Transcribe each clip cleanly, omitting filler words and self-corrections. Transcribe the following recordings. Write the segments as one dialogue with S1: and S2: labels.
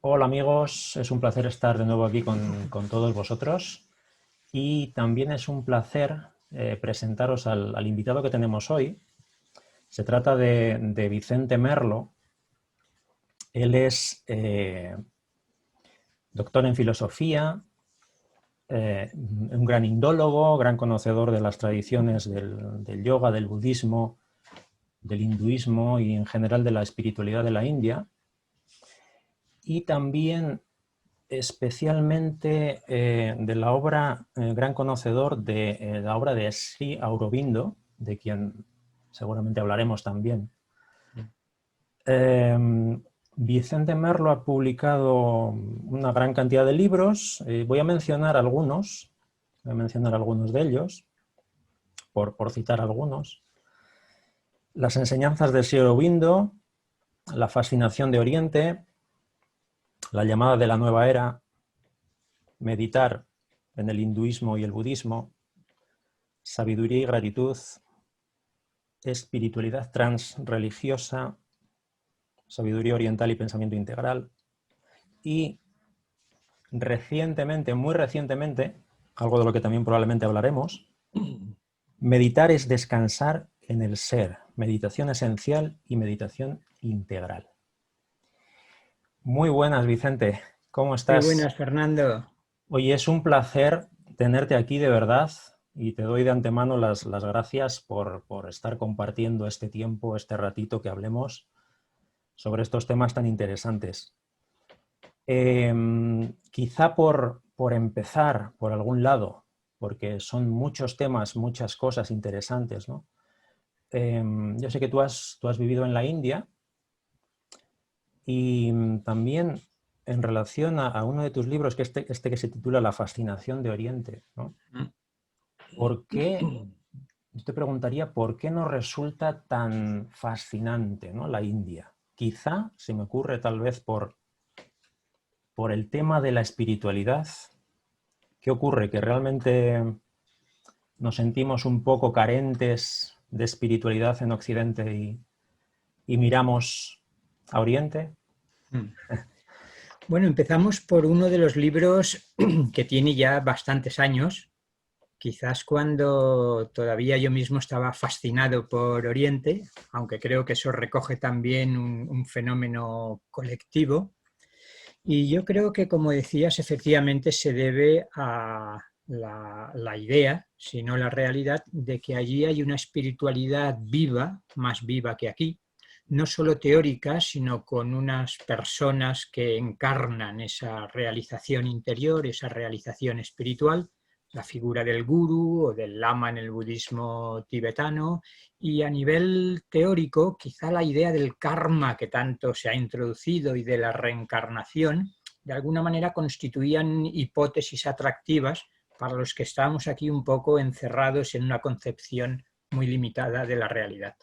S1: Hola amigos, es un placer estar de nuevo aquí con todos vosotros y también es un placer presentaros al invitado que tenemos hoy. Se trata de Vicente Merlo. Él es doctor en filosofía, un gran indólogo, gran conocedor de las tradiciones del yoga, del budismo, del hinduismo y en general de la espiritualidad de la India. Y también especialmente de la obra, gran conocedor de la obra de Sri Aurobindo, de quien seguramente hablaremos también. Vicente Merlo ha publicado una gran cantidad de libros. Voy a mencionar algunos de ellos, por citar algunos. Las enseñanzas de Sri Aurobindo, La fascinación de Oriente, La llamada de la nueva era, Meditar en el hinduismo y el budismo, Sabiduría y gratitud, Espiritualidad transreligiosa, Sabiduría oriental y pensamiento integral. Y recientemente, muy recientemente, algo de lo que también probablemente hablaremos, Meditar es descansar en el ser, meditación esencial y meditación integral. Muy buenas, Vicente. ¿Cómo
S2: Muy
S1: estás?
S2: buenas, Fernando.
S1: Oye, es un placer tenerte aquí de verdad y te doy de antemano las gracias por estar compartiendo este tiempo, este ratito que hablemos sobre estos temas tan interesantes. Quizá por empezar por algún lado, porque son muchos temas, muchas cosas interesantes, ¿no? Yo sé que tú has vivido en la India y también en relación a uno de tus libros, que este que se titula La fascinación de Oriente, ¿no? ¿Por qué, yo te preguntaría, por qué nos resulta tan fascinante, ¿no?, la India? Quizá se me ocurre tal vez por el tema de la espiritualidad. ¿Qué ocurre? Que realmente nos sentimos un poco carentes de espiritualidad en Occidente y miramos a Oriente.
S2: Bueno, empezamos por uno de los libros que tiene ya bastantes años, quizás cuando todavía yo mismo estaba fascinado por Oriente, aunque creo que eso recoge también un fenómeno colectivo. Y yo creo que, como decías, efectivamente se debe a la idea, si no la realidad, de que allí hay una espiritualidad viva, más viva que aquí, no solo teórica, sino con unas personas que encarnan esa realización interior, esa realización espiritual, la figura del gurú o del lama en el budismo tibetano, y a nivel teórico, quizá la idea del karma que tanto se ha introducido y de la reencarnación, de alguna manera constituían hipótesis atractivas para los que estamos aquí un poco encerrados en una concepción muy limitada de la realidad.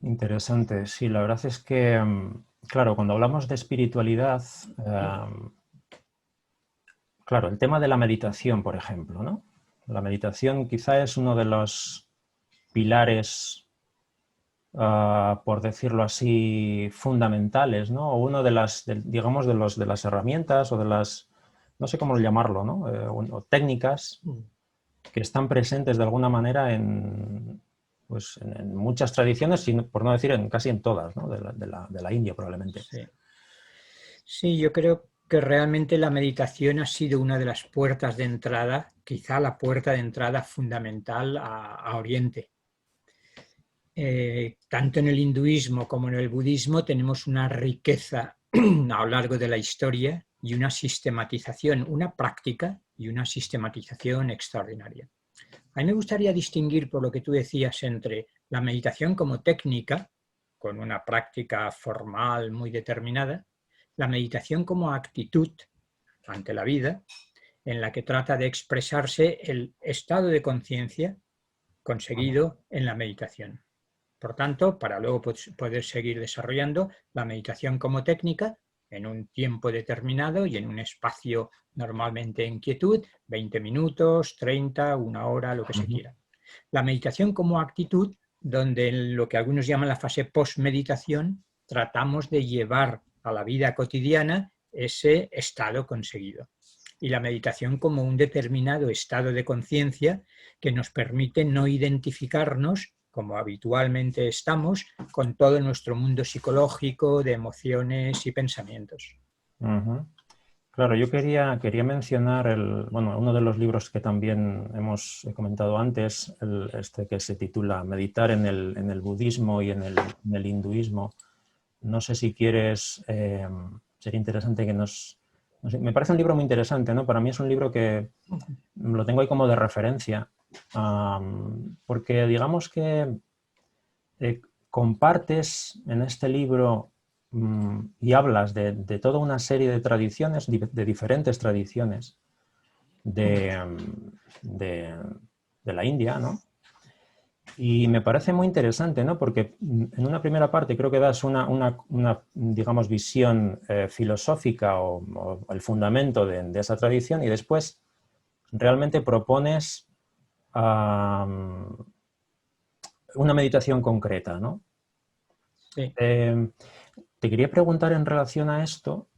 S1: Interesante, sí, la verdad es que, claro, cuando hablamos de espiritualidad, claro, el tema de la meditación, por ejemplo, ¿no? La meditación quizá es uno de los pilares, por decirlo así, fundamentales, ¿no? O uno de las, digamos, de las herramientas o de las, no sé cómo llamarlo, ¿no? O técnicas que están presentes de alguna manera pues, en muchas tradiciones, por no decir casi en todas, ¿no?, de la India probablemente.
S2: Sí. Sí, yo creo que realmente la meditación ha sido una de las puertas de entrada, quizá la puerta de entrada fundamental a Oriente. Tanto en el hinduismo como en el budismo tenemos una riqueza a lo largo de la historia y una sistematización, una práctica y una sistematización extraordinaria. A mí me gustaría distinguir, por lo que tú decías, entre la meditación como técnica, con una práctica formal muy determinada, la meditación como actitud ante la vida, en la que trata de expresarse el estado de conciencia conseguido en la meditación. Por tanto, para luego poder seguir desarrollando la meditación como técnica en un tiempo determinado y en un espacio normalmente en quietud, 20 minutos, 30, una hora, lo que se quiera. La meditación como actitud, donde en lo que algunos llaman la fase post-meditación, tratamos de llevar a la vida cotidiana ese estado conseguido. Y la meditación como un determinado estado de conciencia que nos permite no identificarnos, como habitualmente estamos, con todo nuestro mundo psicológico de emociones y pensamientos.
S1: Claro, yo quería mencionar uno de los libros que también hemos comentado antes, este que se titula Meditar en el budismo y en el hinduismo. No sé si quieres, sería interesante que no sé, me parece un libro muy interesante, ¿no? Para mí es un libro que lo tengo ahí como de referencia, porque digamos que compartes en este libro y hablas de toda una serie de tradiciones, de diferentes tradiciones de la India, ¿no? Y me parece muy interesante, ¿no? Porque en una primera parte creo que das una digamos, visión filosófica o el fundamento de esa tradición, y después realmente propones una meditación concreta, ¿no?
S2: Sí.
S1: Te quería preguntar en relación a esto,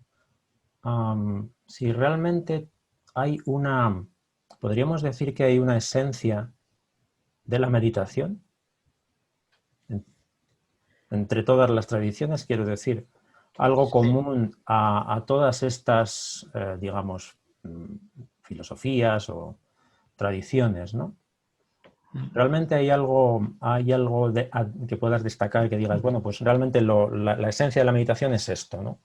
S1: si realmente hay podríamos decir que hay una esencia de la meditación entre todas las tradiciones, quiero decir, algo común a todas estas, digamos, filosofías o tradiciones, ¿no? ¿Realmente hay algo que puedas destacar, que digas, bueno, pues realmente la esencia de la meditación es esto, ¿no?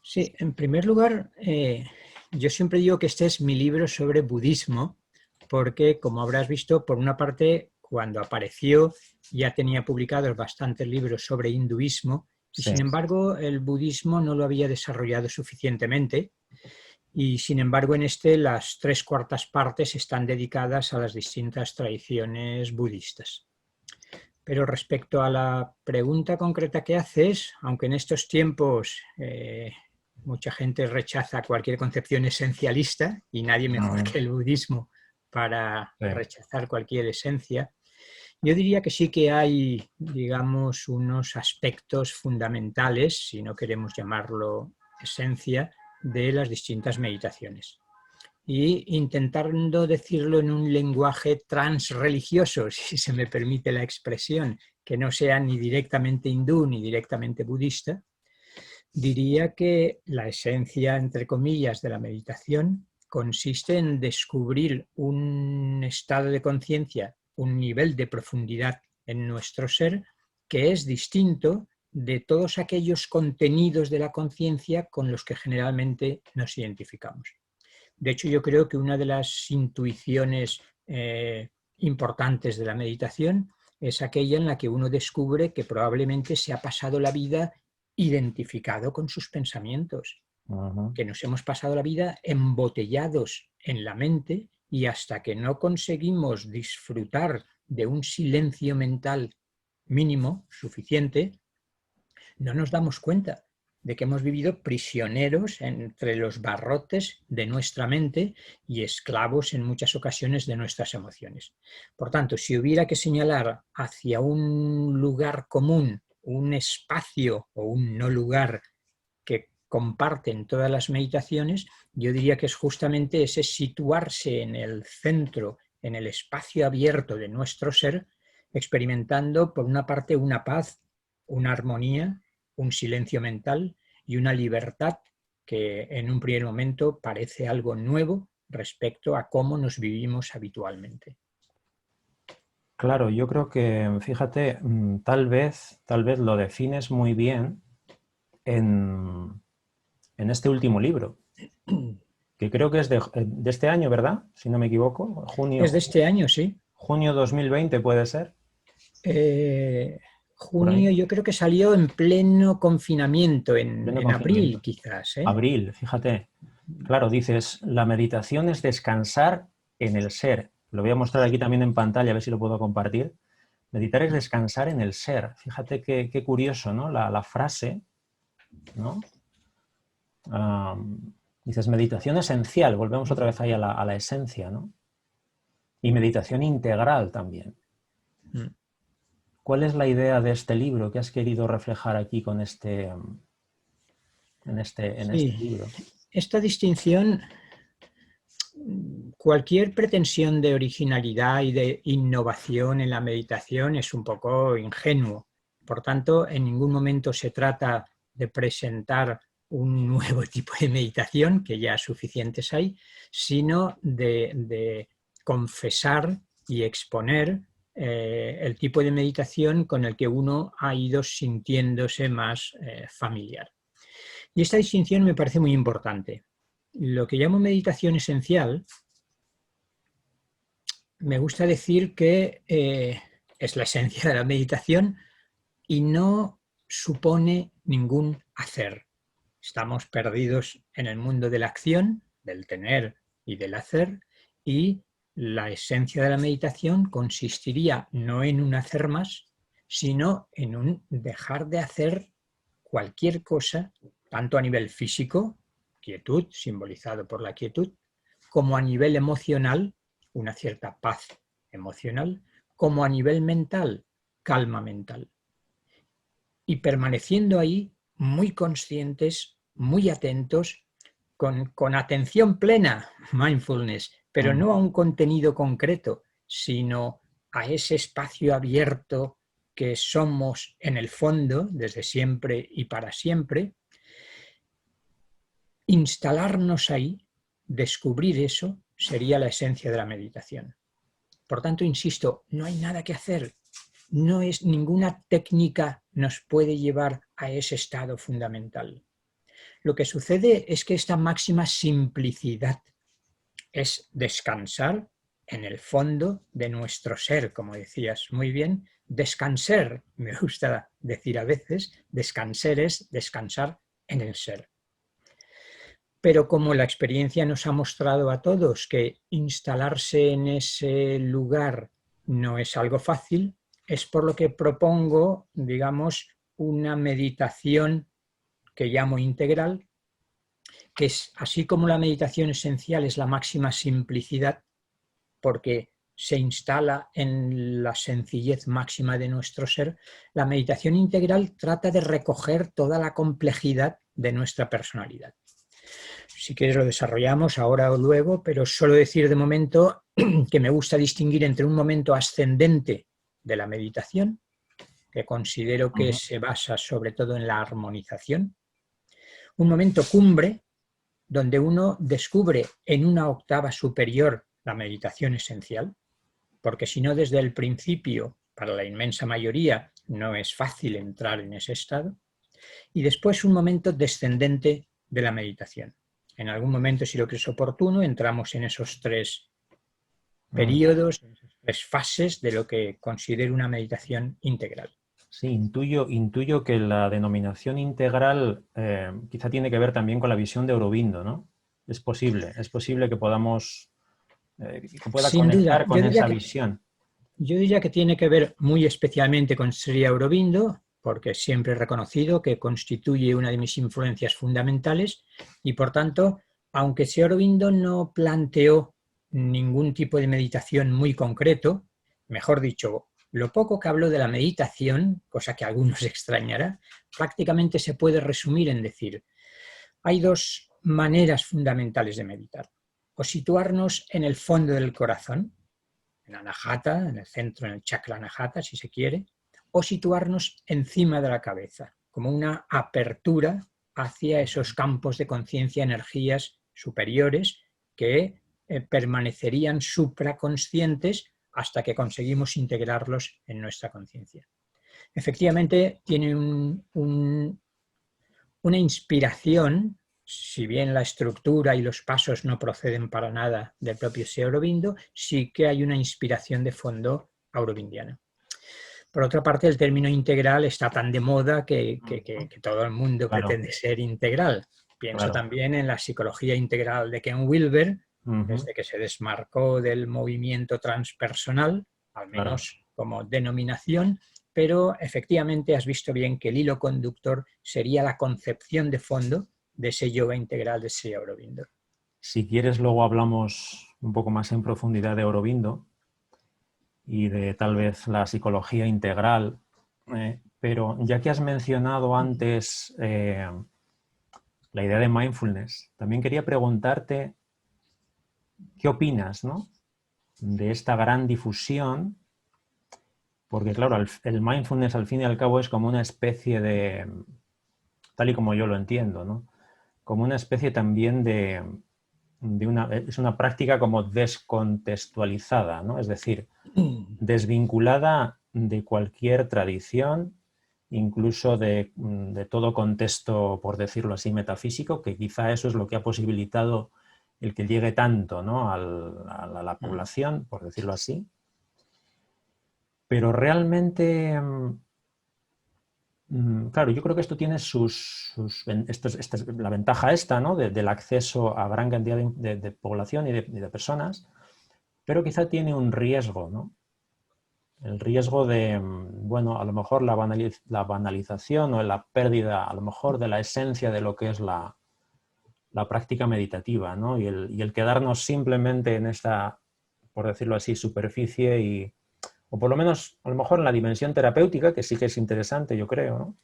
S2: Sí, en primer lugar, yo siempre digo que este es mi libro sobre budismo, porque, como habrás visto, por una parte, cuando apareció ya tenía publicados bastantes libros sobre hinduismo, y
S1: Sí.
S2: sin embargo el budismo no lo había desarrollado suficientemente, y sin embargo en este las 3/4 partes están dedicadas a las distintas tradiciones budistas. Pero respecto a la pregunta concreta que haces, aunque en estos tiempos mucha gente rechaza cualquier concepción esencialista y nadie mejor que el budismo para rechazar cualquier esencia, yo diría que sí que hay, digamos, unos aspectos fundamentales, si no queremos llamarlo esencia, de las distintas meditaciones. Y intentando decirlo en un lenguaje transreligioso, si se me permite la expresión, que no sea ni directamente hindú ni directamente budista, diría que la esencia, entre comillas, de la meditación consiste en descubrir un estado de conciencia, un nivel de profundidad en nuestro ser que es distinto de todos aquellos contenidos de la conciencia con los que generalmente nos identificamos. De hecho, yo creo que una de las intuiciones importantes de la meditación es aquella en la que uno descubre que probablemente se ha pasado la vida identificado con sus pensamientos, que nos hemos pasado la vida embotellados en la mente, y hasta que no conseguimos disfrutar de un silencio mental mínimo, suficiente, no nos damos cuenta de que hemos vivido prisioneros entre los barrotes de nuestra mente y esclavos en muchas ocasiones de nuestras emociones. Por tanto, si hubiera que señalar hacia un lugar común, un espacio o un no lugar que comparten todas las meditaciones, yo diría que es justamente ese situarse en el centro, en el espacio abierto de nuestro ser, experimentando por una parte una paz, una armonía, un silencio mental y una libertad que en un primer momento parece algo nuevo respecto a cómo nos vivimos habitualmente.
S1: Claro, yo creo que, fíjate, tal vez lo defines muy bien en este último libro, que creo que es de este año, ¿verdad? Si no me equivoco,
S2: Es de este año, sí.
S1: Junio 2020 puede ser.
S2: Junio yo creo que salió en pleno confinamiento, en abril quizás.
S1: Abril, fíjate. Claro, dices, la meditación es descansar en el ser. Lo voy a mostrar aquí también en pantalla, a ver si lo puedo compartir. Meditar es descansar en el ser. Fíjate qué curioso, ¿no? La frase, ¿no? Dices, meditación esencial, volvemos otra vez ahí a la esencia, ¿no? Y meditación integral también. ¿Cuál es la idea de este libro que has querido reflejar aquí con en este
S2: Sí,
S1: libro?
S2: esta distinción, cualquier pretensión de originalidad y de innovación en la meditación es un poco ingenuo. Por tanto, en ningún momento se trata de presentar un nuevo tipo de meditación, que ya suficientes hay, sino de confesar y exponer el tipo de meditación con el que uno ha ido sintiéndose más familiar. Y esta distinción me parece muy importante. Lo que llamo meditación esencial, me gusta decir que es la esencia de la meditación y no supone ningún hacer. Estamos perdidos en el mundo de la acción, del tener y del hacer, y la esencia de la meditación consistiría no en un hacer más, sino en un dejar de hacer cualquier cosa, tanto a nivel físico, quietud, simbolizado por la quietud, como a nivel emocional, una cierta paz emocional, como a nivel mental, calma mental. Y permaneciendo ahí, muy conscientes, muy atentos, con atención plena, mindfulness, pero no a un contenido concreto, sino a ese espacio abierto que somos en el fondo, desde siempre y para siempre, instalarnos ahí, descubrir eso, sería la esencia de la meditación. Por tanto, insisto, no hay nada que hacer, no es ninguna técnica nos puede llevar a ese estado fundamental. Lo que sucede es que esta máxima simplicidad es descansar en el fondo de nuestro ser, como decías muy bien. Descansar, me gusta decir a veces, descansar es descansar en el ser. Pero como la experiencia nos ha mostrado a todos que instalarse en ese lugar no es algo fácil, es por lo que propongo, digamos, una meditación que llamo integral, que es así como la meditación esencial es la máxima simplicidad, porque se instala en la sencillez máxima de nuestro ser, la meditación integral trata de recoger toda la complejidad de nuestra personalidad. Si quieres lo desarrollamos ahora o luego, pero solo decir de momento que me gusta distinguir entre un momento ascendente de la meditación, que considero que se basa sobre todo en la armonización, un momento cumbre, donde uno descubre en una octava superior la meditación esencial, porque si no desde el principio, para la inmensa mayoría, no es fácil entrar en ese estado, y después un momento descendente de la meditación. En algún momento, si lo crees oportuno, entramos en esos tres periodos, en esas tres fases de lo que considero una meditación integral.
S1: Sí, intuyo que la denominación integral quizá tiene que ver también con la visión de Aurobindo, ¿no? Es posible que podamos, que pueda
S2: Sin duda,
S1: conectar con esa visión.
S2: Yo diría que tiene que ver muy especialmente con Sri Aurobindo, porque siempre he reconocido que constituye una de mis influencias fundamentales y, por tanto, aunque Sri Aurobindo no planteó ningún tipo de meditación muy concreto, mejor dicho, lo poco que habló de la meditación, cosa que a algunos extrañará, prácticamente se puede resumir en decir, hay dos maneras fundamentales de meditar. O situarnos en el fondo del corazón, en Anahata, en el centro, en el chakra Anahata, si se quiere, o situarnos encima de la cabeza, como una apertura hacia esos campos de conciencia, energías superiores que permanecerían supraconscientes hasta que conseguimos integrarlos en nuestra conciencia. Efectivamente, tiene una inspiración, si bien la estructura y los pasos no proceden para nada del propio Sri Aurobindo, sí que hay una inspiración de fondo aurovindiana. Por otra parte, el término integral está tan de moda que todo el mundo pretende ser integral. Pienso también en la psicología integral de Ken Wilber, desde que se desmarcó del movimiento transpersonal, al menos como denominación, pero efectivamente has visto bien que el hilo conductor sería la concepción de fondo de ese yoga integral de Sri Aurobindo.
S1: Si quieres, luego hablamos un poco más en profundidad de Aurobindo y de tal vez la psicología integral, pero ya que has mencionado antes la idea de mindfulness, también quería preguntarte qué opinas, ¿no?, de esta gran difusión, porque claro, el mindfulness al fin y al cabo es como una especie de, tal y como yo lo entiendo, ¿no?, como una especie también es una práctica como descontextualizada, ¿no? Es decir, desvinculada de cualquier tradición, incluso de todo contexto, por decirlo así, metafísico, que quizá eso es lo que ha posibilitado el que llegue tanto, ¿no?, a la población, por decirlo así. Pero realmente, claro, yo creo que esto tiene la ventaja esta, ¿no?, del acceso a gran cantidad de población y de personas, pero quizá tiene un riesgo, ¿no? El riesgo de, bueno, a lo mejor la banalización o la pérdida, a lo mejor, de la esencia de lo que es la práctica meditativa, ¿no? Y el quedarnos simplemente en esta, por decirlo así, superficie o por lo menos, a lo mejor en la dimensión terapéutica, que sí que es interesante, yo creo, ¿no?,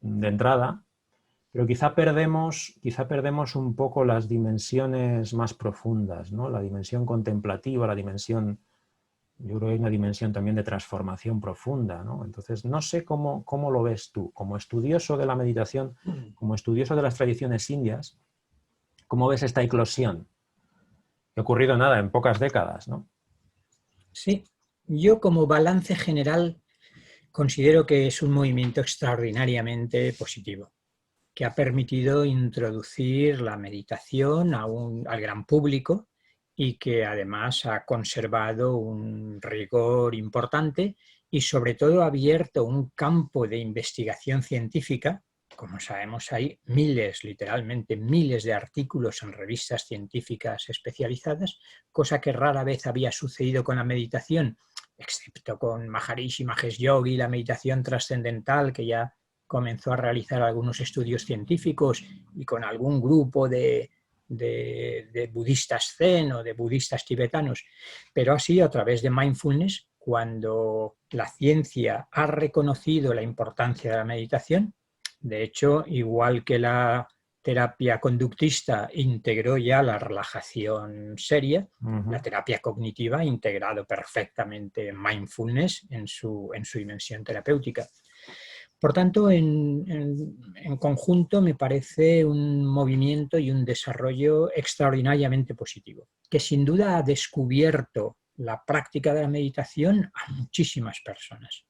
S1: de entrada, pero quizá perdemos un poco las dimensiones más profundas, ¿no? La dimensión contemplativa, la dimensión, yo creo que hay una dimensión también de transformación profunda, ¿no? Entonces, no sé cómo lo ves tú, como estudioso de la meditación, como estudioso de las tradiciones indias, ¿cómo ves esta eclosión? Que ha ocurrido nada, en pocas décadas, ¿no?
S2: Sí, yo como balance general considero que es un movimiento extraordinariamente positivo, que ha permitido introducir la meditación al gran público y que además ha conservado un rigor importante y sobre todo ha abierto un campo de investigación científica. Como sabemos, hay miles, literalmente miles de artículos en revistas científicas especializadas, cosa que rara vez había sucedido con la meditación, excepto con Maharishi Mahesh Yogi, la meditación trascendental, que ya comenzó a realizar algunos estudios científicos, y con algún grupo de budistas zen o de budistas tibetanos, pero así a través de mindfulness, cuando la ciencia ha reconocido la importancia de la meditación. De hecho, igual que la terapia conductista integró ya la relajación seria, la terapia cognitiva ha integrado perfectamente mindfulness en su dimensión terapéutica. Por tanto, en conjunto me parece un movimiento y un desarrollo extraordinariamente positivo, que sin duda ha descubierto la práctica de la meditación a muchísimas personas.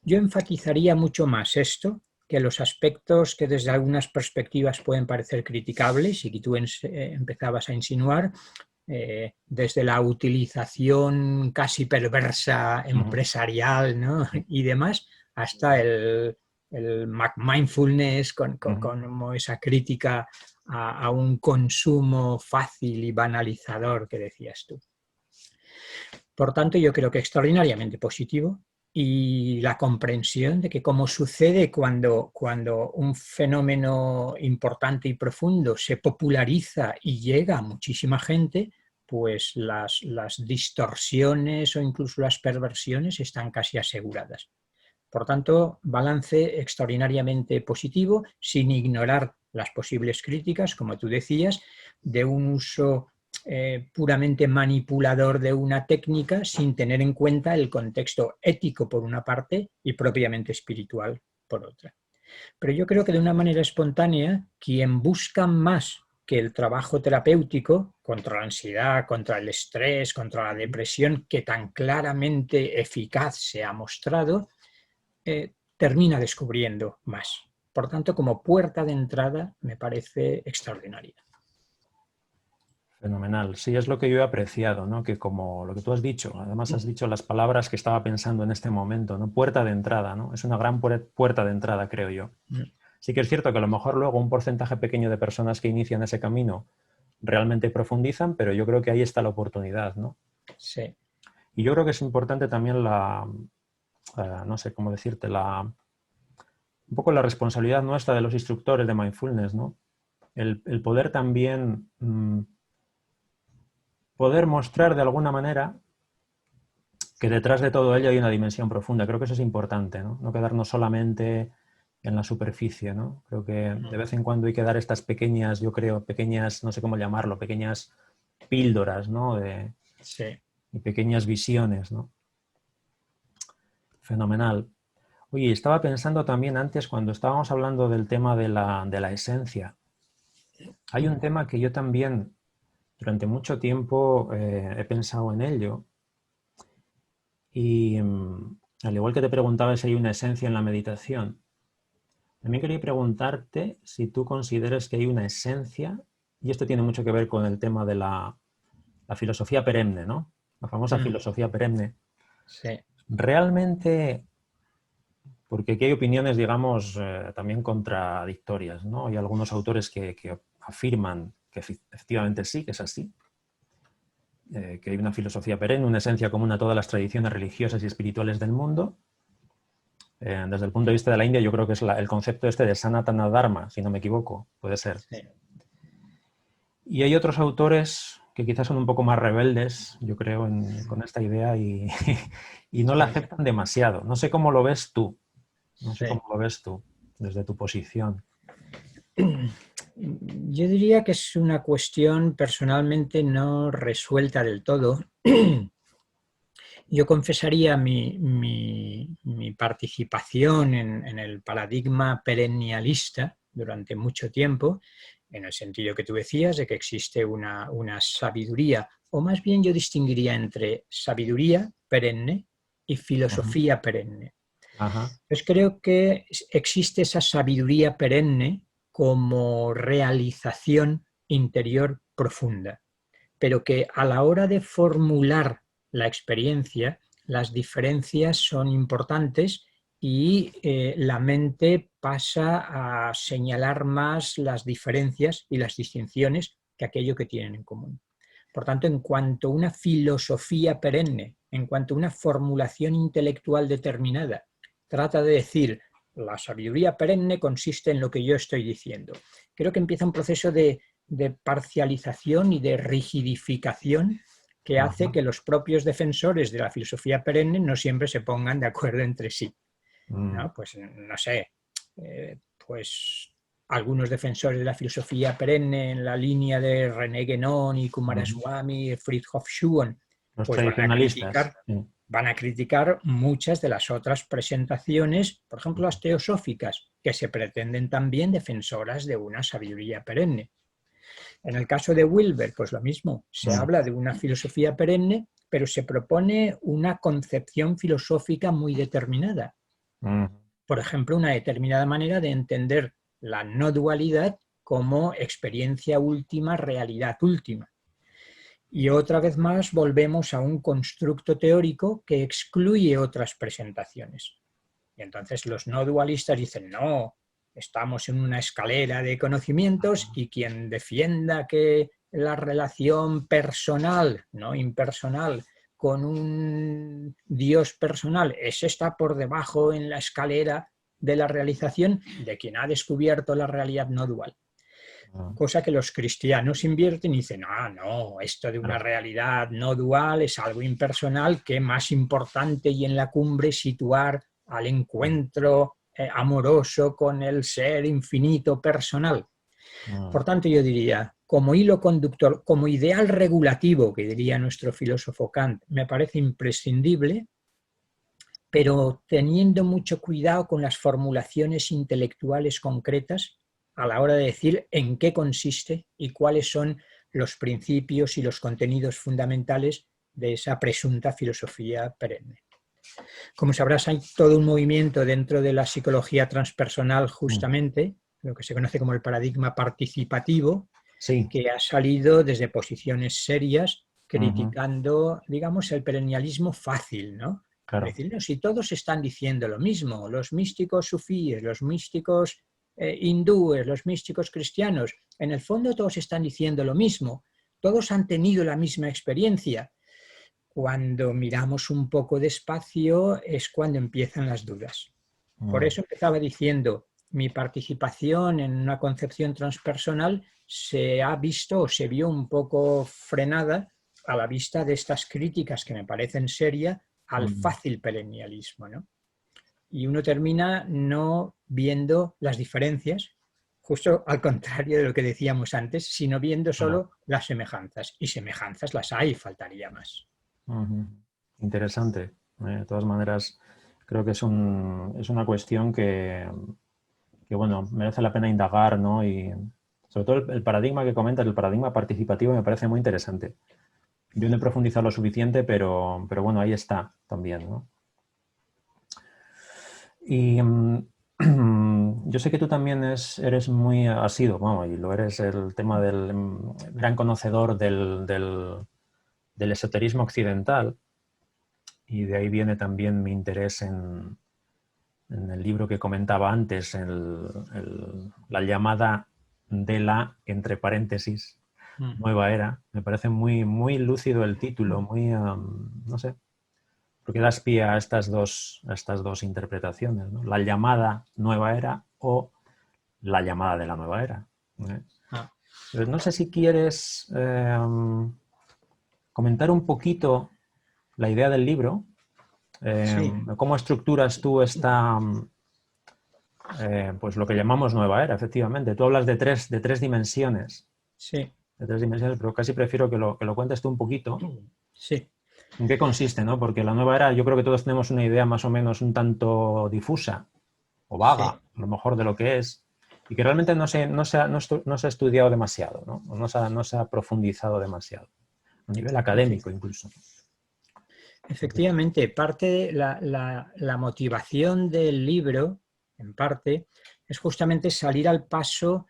S2: Yo enfatizaría mucho más esto que los aspectos que desde algunas perspectivas pueden parecer criticables y que tú empezabas a insinuar, desde la utilización casi perversa empresarial, ¿no?, y demás, hasta el mindfulness como esa crítica a un consumo fácil y banalizador que decías tú. Por tanto, yo creo que extraordinariamente positivo, y la comprensión de que, como sucede cuando un fenómeno importante y profundo se populariza y llega a muchísima gente, pues las distorsiones o incluso las perversiones están casi aseguradas. Por tanto, balance extraordinariamente positivo, sin ignorar las posibles críticas, como tú decías, de un uso puramente manipulador de una técnica sin tener en cuenta el contexto ético por una parte y propiamente espiritual por otra. Pero yo creo que de una manera espontánea, quien busca más que el trabajo terapéutico contra la ansiedad, contra el estrés, contra la depresión, que tan claramente eficaz se ha mostrado, termina descubriendo más. Por tanto, como puerta de entrada, me parece extraordinaria.
S1: Fenomenal. Sí, es lo que yo he apreciado, ¿no? Que como lo que tú has dicho, además has dicho las palabras que estaba pensando en este momento, ¿no? Puerta de entrada, ¿no? Es una gran puerta de entrada, creo yo. Sí que es cierto que a lo mejor luego un porcentaje pequeño de personas que inician ese camino realmente profundizan, pero yo creo que ahí está la oportunidad, ¿no?
S2: Sí.
S1: Y yo creo que es importante también no sé cómo decirte, un poco la responsabilidad nuestra de los instructores de mindfulness, ¿no? El poder también poder mostrar de alguna manera que detrás de todo ello hay una dimensión profunda. Creo que eso es importante, ¿no? No quedarnos solamente en la superficie, ¿no? Creo que de vez en cuando hay que dar estas pequeñas, yo creo, pequeñas, no sé cómo llamarlo, pequeñas píldoras, ¿no?
S2: Sí.
S1: Y pequeñas visiones, ¿no? Fenomenal. Oye, estaba pensando también antes, cuando estábamos hablando del tema de la esencia, hay un tema que yo también durante mucho tiempo he pensado en ello y al igual que te preguntaba si hay una esencia en la meditación, también quería preguntarte si tú consideras que hay una esencia, y esto tiene mucho que ver con el tema de la filosofía perenne, ¿no? La famosa filosofía perenne.
S2: Sí.
S1: Realmente, porque aquí hay opiniones, digamos, también contradictorias, ¿no? Hay algunos autores que afirman que efectivamente sí, que es así, que hay una filosofía perenne, una esencia común a todas las tradiciones religiosas y espirituales del mundo. Desde el punto de vista de la India, yo creo que es el concepto este de Sanatana Dharma, si no me equivoco, puede ser.
S2: Sí.
S1: Y hay otros autores que quizás son un poco más rebeldes, yo creo, con esta idea y no la aceptan demasiado. No sé cómo lo ves tú. No sé cómo lo ves tú, desde tu posición.
S2: Yo diría que es una cuestión personalmente no resuelta del todo. Yo confesaría mi participación en el paradigma perennialista durante mucho tiempo, en el sentido que tú decías, de que existe una sabiduría, o más bien yo distinguiría entre sabiduría perenne y filosofía perenne.
S1: Ajá.
S2: Pues creo que existe esa sabiduría perenne como realización interior profunda, pero que a la hora de formular la experiencia, las diferencias son importantes y la mente pasa a señalar más las diferencias y las distinciones que aquello que tienen en común. Por tanto, en cuanto a una filosofía perenne, en cuanto a una formulación intelectual determinada, trata de decir, la sabiduría perenne consiste en lo que yo estoy diciendo. Creo que empieza un proceso de parcialización y de rigidificación que hace que los propios defensores de la filosofía perenne no siempre se pongan de acuerdo entre sí, ¿no? Pues no sé, pues algunos defensores de la filosofía perenne en la línea de René Guénon y Coomaraswamy, Fridtjof Schuon,
S1: Los
S2: pues
S1: tradicionalistas.
S2: van a criticar muchas de las otras presentaciones, por ejemplo las teosóficas, que se pretenden también defensoras de una sabiduría perenne. En el caso de Wilber, pues lo mismo, se habla de una filosofía perenne, pero se propone una concepción filosófica muy determinada. Por ejemplo, una determinada manera de entender la no dualidad como experiencia última, realidad última. Y otra vez más volvemos a un constructo teórico que excluye otras presentaciones. Y entonces los no dualistas dicen, no, estamos en una escalera de conocimientos y quien defienda que la relación personal, no impersonal, con un Dios personal, ese está por debajo en la escalera de la realización de quien ha descubierto la realidad no dual. Cosa que los cristianos invierten y dicen, no, esto de una realidad no dual es algo impersonal, que es más importante y en la cumbre situar al encuentro amoroso con el ser infinito personal. Por tanto, yo diría, como hilo conductor, como ideal regulativo, que diría nuestro filósofo Kant, me parece imprescindible, pero teniendo mucho cuidado con las formulaciones intelectuales concretas a la hora de decir en qué consiste y cuáles son los principios y los contenidos fundamentales de esa presunta filosofía perenne. Como sabrás, hay todo un movimiento dentro de la psicología transpersonal, justamente, lo que se conoce como el paradigma participativo, que ha salido desde posiciones serias criticando, digamos, el perennialismo fácil, ¿no?
S1: Claro.
S2: Es decir, no, si todos están diciendo lo mismo, los místicos sufíes, los místicos hindúes, los místicos cristianos, en el fondo todos están diciendo lo mismo, todos han tenido la misma experiencia. Cuando miramos un poco despacio es cuando empiezan las dudas. Por eso empezaba diciendo, mi participación en una concepción transpersonal se ha visto o se vio un poco frenada a la vista de estas críticas que me parecen serias al fácil perennialismo, ¿no? Y uno termina no viendo las diferencias, justo al contrario de lo que decíamos antes, sino viendo solo las semejanzas. Y semejanzas las hay, faltaría más.
S1: Interesante. De todas maneras, creo que es una cuestión que, bueno, merece la pena indagar, ¿no? Y sobre todo el paradigma que comentas, el paradigma participativo, me parece muy interesante. Yo no he profundizado lo suficiente, pero bueno, ahí está también, ¿no? Y yo sé que tú también eres muy asiduo, vamos, y lo eres, el tema del gran conocedor del esoterismo occidental, y de ahí viene también mi interés en el libro que comentaba antes, la llamada de la, entre paréntesis, nueva era. Me parece muy, muy lúcido el título, muy, no sé, porque das pie a estas dos interpretaciones, ¿no? La llamada nueva era o la llamada de la nueva era. Pero no sé si quieres comentar un poquito la idea del libro.
S2: Sí.
S1: ¿Cómo estructuras tú esta, pues lo que llamamos nueva era, efectivamente? Tú hablas de tres dimensiones.
S2: Sí.
S1: De tres dimensiones, pero casi prefiero que lo cuentes tú un poquito.
S2: Sí.
S1: ¿En qué consiste, no? Porque la nueva era, yo creo que todos tenemos una idea más o menos un tanto difusa o vaga,
S2: Sí.
S1: a lo mejor de lo que es, y que realmente no se ha estudiado demasiado, ¿no? No se ha profundizado demasiado, a nivel académico incluso.
S2: Efectivamente, parte de la motivación del libro, en parte, es justamente salir al paso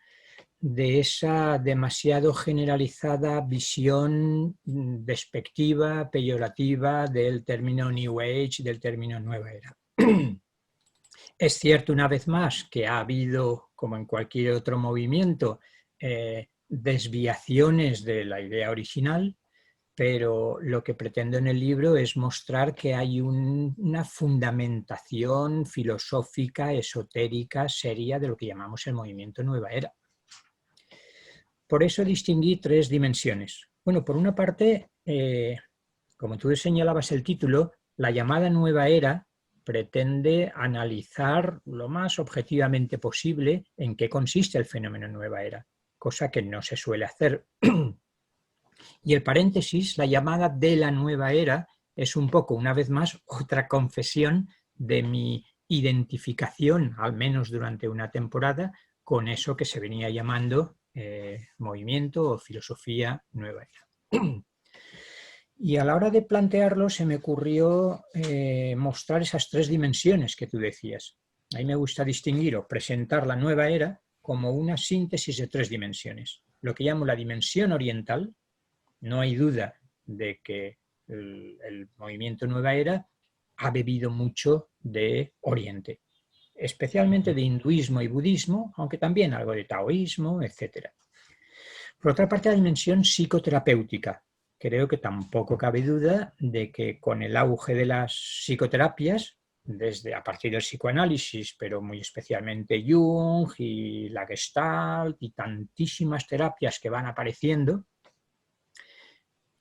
S2: de esa demasiado generalizada visión despectiva, peyorativa del término New Age, del término Nueva Era. Es cierto, una vez más, que ha habido, como en cualquier otro movimiento, desviaciones de la idea original, pero lo que pretendo en el libro es mostrar que hay una fundamentación filosófica, esotérica, seria de lo que llamamos el movimiento Nueva Era. Por eso distinguí tres dimensiones. Bueno, por una parte, como tú señalabas el título, la llamada Nueva Era pretende analizar lo más objetivamente posible en qué consiste el fenómeno Nueva Era, cosa que no se suele hacer. Y el paréntesis, la llamada de la nueva era, es un poco, una vez más, otra confesión de mi identificación, al menos durante una temporada, con eso que se venía llamando movimiento o filosofía nueva era. Y a la hora de plantearlo se me ocurrió mostrar esas tres dimensiones que tú decías. A mí me gusta distinguir o presentar la nueva era como una síntesis de tres dimensiones. Lo que llamo la dimensión oriental. No hay duda de que el movimiento Nueva Era ha bebido mucho de Oriente, especialmente de hinduismo y budismo, aunque también algo de taoísmo, etc. Por otra parte, la dimensión psicoterapéutica. Creo que tampoco cabe duda de que con el auge de las psicoterapias, desde a partir del psicoanálisis, pero muy especialmente Jung y la Gestalt y tantísimas terapias que van apareciendo,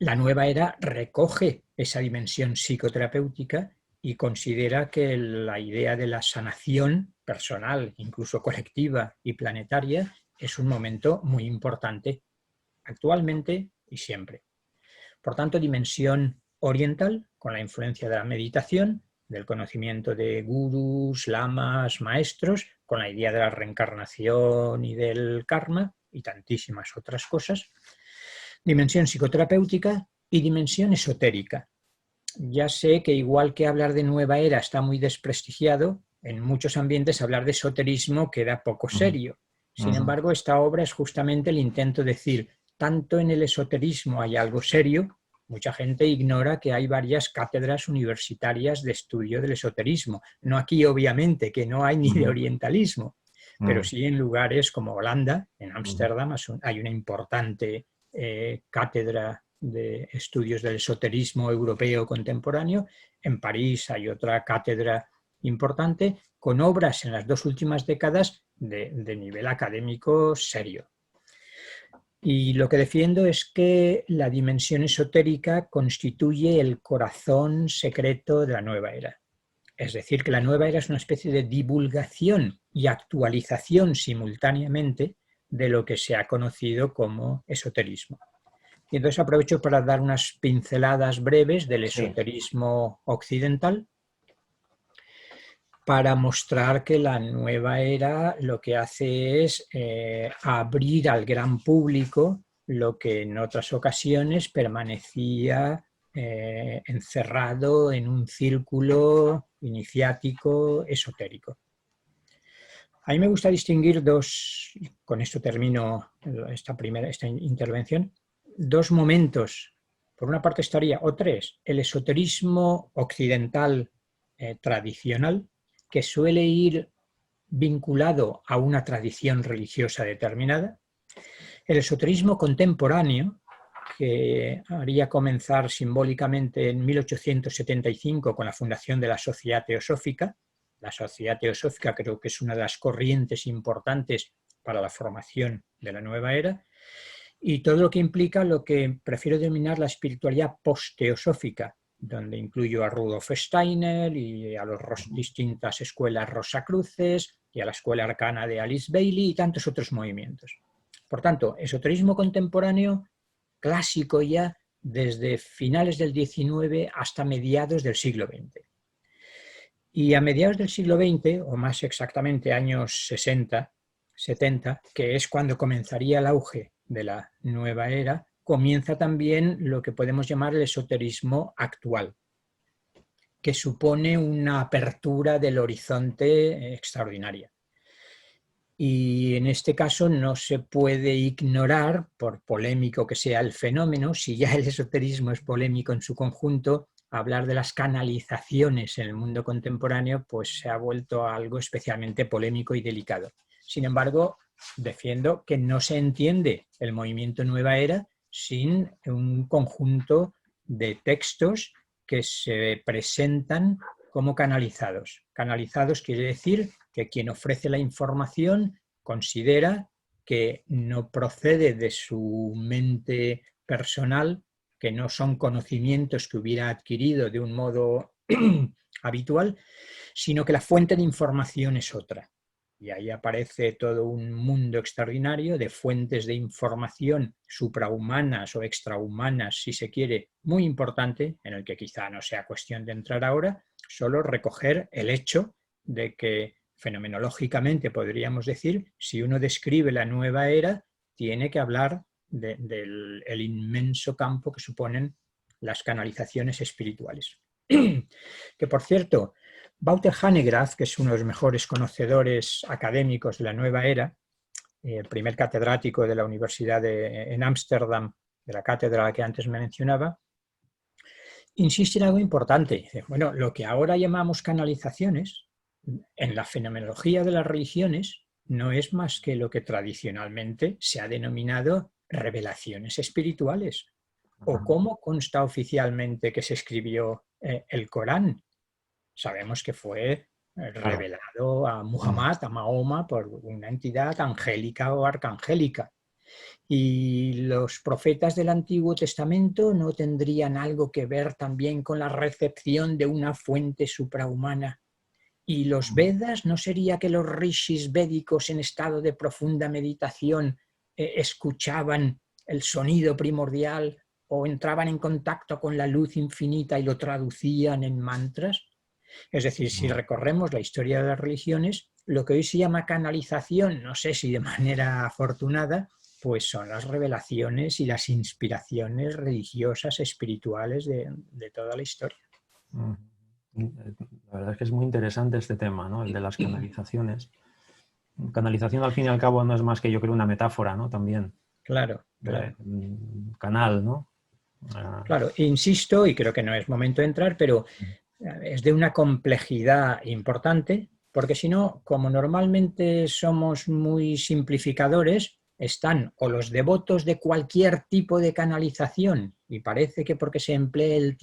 S2: la nueva era recoge esa dimensión psicoterapéutica y considera que la idea de la sanación personal, incluso colectiva y planetaria, es un momento muy importante actualmente y siempre. Por tanto, dimensión oriental, con la influencia de la meditación, del conocimiento de gurús, lamas, maestros, con la idea de la reencarnación y del karma y tantísimas otras cosas. Dimensión psicoterapéutica y dimensión esotérica. Ya sé que igual que hablar de nueva era está muy desprestigiado, en muchos ambientes hablar de esoterismo queda poco serio. Sin embargo, esta obra es justamente el intento de decir, tanto en el esoterismo hay algo serio, mucha gente ignora que hay varias cátedras universitarias de estudio del esoterismo. No aquí, obviamente, que no hay ni de orientalismo, pero sí en lugares como Holanda, en Ámsterdam, hay una importante cátedra de estudios del esoterismo europeo contemporáneo. En París hay otra cátedra importante con obras en las dos últimas décadas de nivel académico serio. Y lo que defiendo es que la dimensión esotérica constituye el corazón secreto de la nueva era. Es decir, que la nueva era es una especie de divulgación y actualización simultáneamente de lo que se ha conocido como esoterismo. Y entonces aprovecho para dar unas pinceladas breves del esoterismo occidental para mostrar que la nueva era lo que hace es abrir al gran público lo que en otras ocasiones permanecía encerrado en un círculo iniciático esotérico. A mí me gusta distinguir dos, con esto termino esta intervención, dos momentos. Por una parte estaría, o tres, el esoterismo occidental tradicional, que suele ir vinculado a una tradición religiosa determinada, el esoterismo contemporáneo, que haría comenzar simbólicamente en 1875 con la fundación de la Sociedad Teosófica. La Sociedad Teosófica creo que es una de las corrientes importantes para la formación de la nueva era, y todo lo que implica lo que prefiero denominar la espiritualidad post-teosófica, donde incluyo a Rudolf Steiner y a las distintas escuelas rosacruces y a la escuela arcana de Alice Bailey y tantos otros movimientos. Por tanto, esoterismo contemporáneo clásico ya desde finales del XIX hasta mediados del siglo XX. Y a mediados del siglo XX, o más exactamente años 60, 70, que es cuando comenzaría el auge de la nueva era, comienza también lo que podemos llamar el esoterismo actual, que supone una apertura del horizonte extraordinaria. Y en este caso no se puede ignorar, por polémico que sea el fenómeno, si ya el esoterismo es polémico en su conjunto, hablar de las canalizaciones en el mundo contemporáneo pues se ha vuelto algo especialmente polémico y delicado. Sin embargo, defiendo que no se entiende el movimiento Nueva Era sin un conjunto de textos que se presentan como canalizados. Canalizados quiere decir que quien ofrece la información considera que no procede de su mente personal, que no son conocimientos que hubiera adquirido de un modo habitual, sino que la fuente de información es otra. Y ahí aparece todo un mundo extraordinario de fuentes de información suprahumanas o extrahumanas, si se quiere, muy importante, en el que quizá no sea cuestión de entrar ahora, solo recoger el hecho de que fenomenológicamente podríamos decir, si uno describe la nueva era, tiene que hablar del inmenso campo que suponen las canalizaciones espirituales. Que por cierto, Wouter Hanegraaff, que es uno de los mejores conocedores académicos de la nueva era, el primer catedrático de la Universidad en Ámsterdam, de la cátedra que antes mencionaba, insiste en algo importante. Bueno, lo que ahora llamamos canalizaciones, en la fenomenología de las religiones, no es más que lo que tradicionalmente se ha denominado revelaciones espirituales. ¿O cómo consta oficialmente que se escribió el Corán? Sabemos que fue revelado a Muhammad, a Mahoma, por una entidad angélica o arcangélica. Y los profetas del Antiguo Testamento no tendrían algo que ver también con la recepción de una fuente suprahumana. Y los Vedas, ¿no sería que los rishis védicos en estado de profunda meditación escuchaban el sonido primordial o entraban en contacto con la luz infinita y lo traducían en mantras? Es decir, si recorremos la historia de las religiones, lo que hoy se llama canalización, no sé si de manera afortunada, pues son las revelaciones y las inspiraciones religiosas, espirituales de toda la historia.
S1: La verdad es que es muy interesante este tema, ¿no? El de las canalizaciones. Canalización, al fin y al cabo, no es más que, yo creo, una metáfora, ¿no? También.
S2: Claro, claro.
S1: Canal, ¿no?
S2: Claro, insisto, y creo que no es momento de entrar, pero es de una complejidad importante, porque si no, como normalmente somos muy simplificadores, están o los devotos de cualquier tipo de canalización, y parece que porque se emplee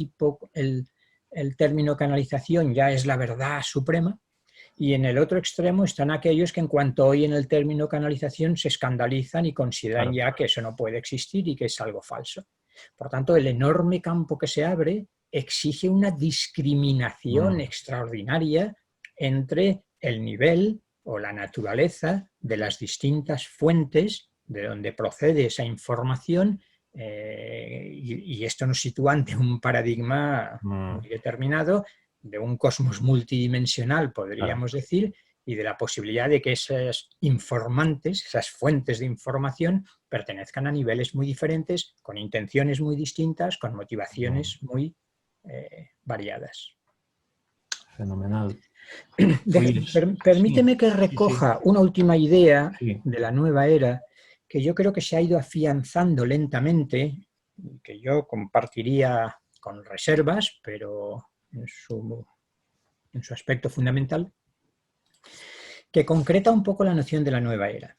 S2: el término canalización ya es la verdad suprema, Y en el otro extremo están aquellos que en cuanto oyen el término canalización se escandalizan y consideran ya que eso no puede existir y que es algo falso. Por tanto, el enorme campo que se abre exige una discriminación extraordinaria entre el nivel o la naturaleza de las distintas fuentes de donde procede esa información, y esto nos sitúa ante un paradigma muy determinado de un cosmos multidimensional, podríamos decir, y de la posibilidad de que esos informantes, esas fuentes de información, pertenezcan a niveles muy diferentes, con intenciones muy distintas, con motivaciones muy variadas.
S1: Fenomenal.
S2: Permíteme que recoja una última idea
S1: Sí.
S2: de la nueva era que yo creo que se ha ido afianzando lentamente, que yo compartiría con reservas, pero en su aspecto fundamental, que concreta un poco la noción de la nueva era.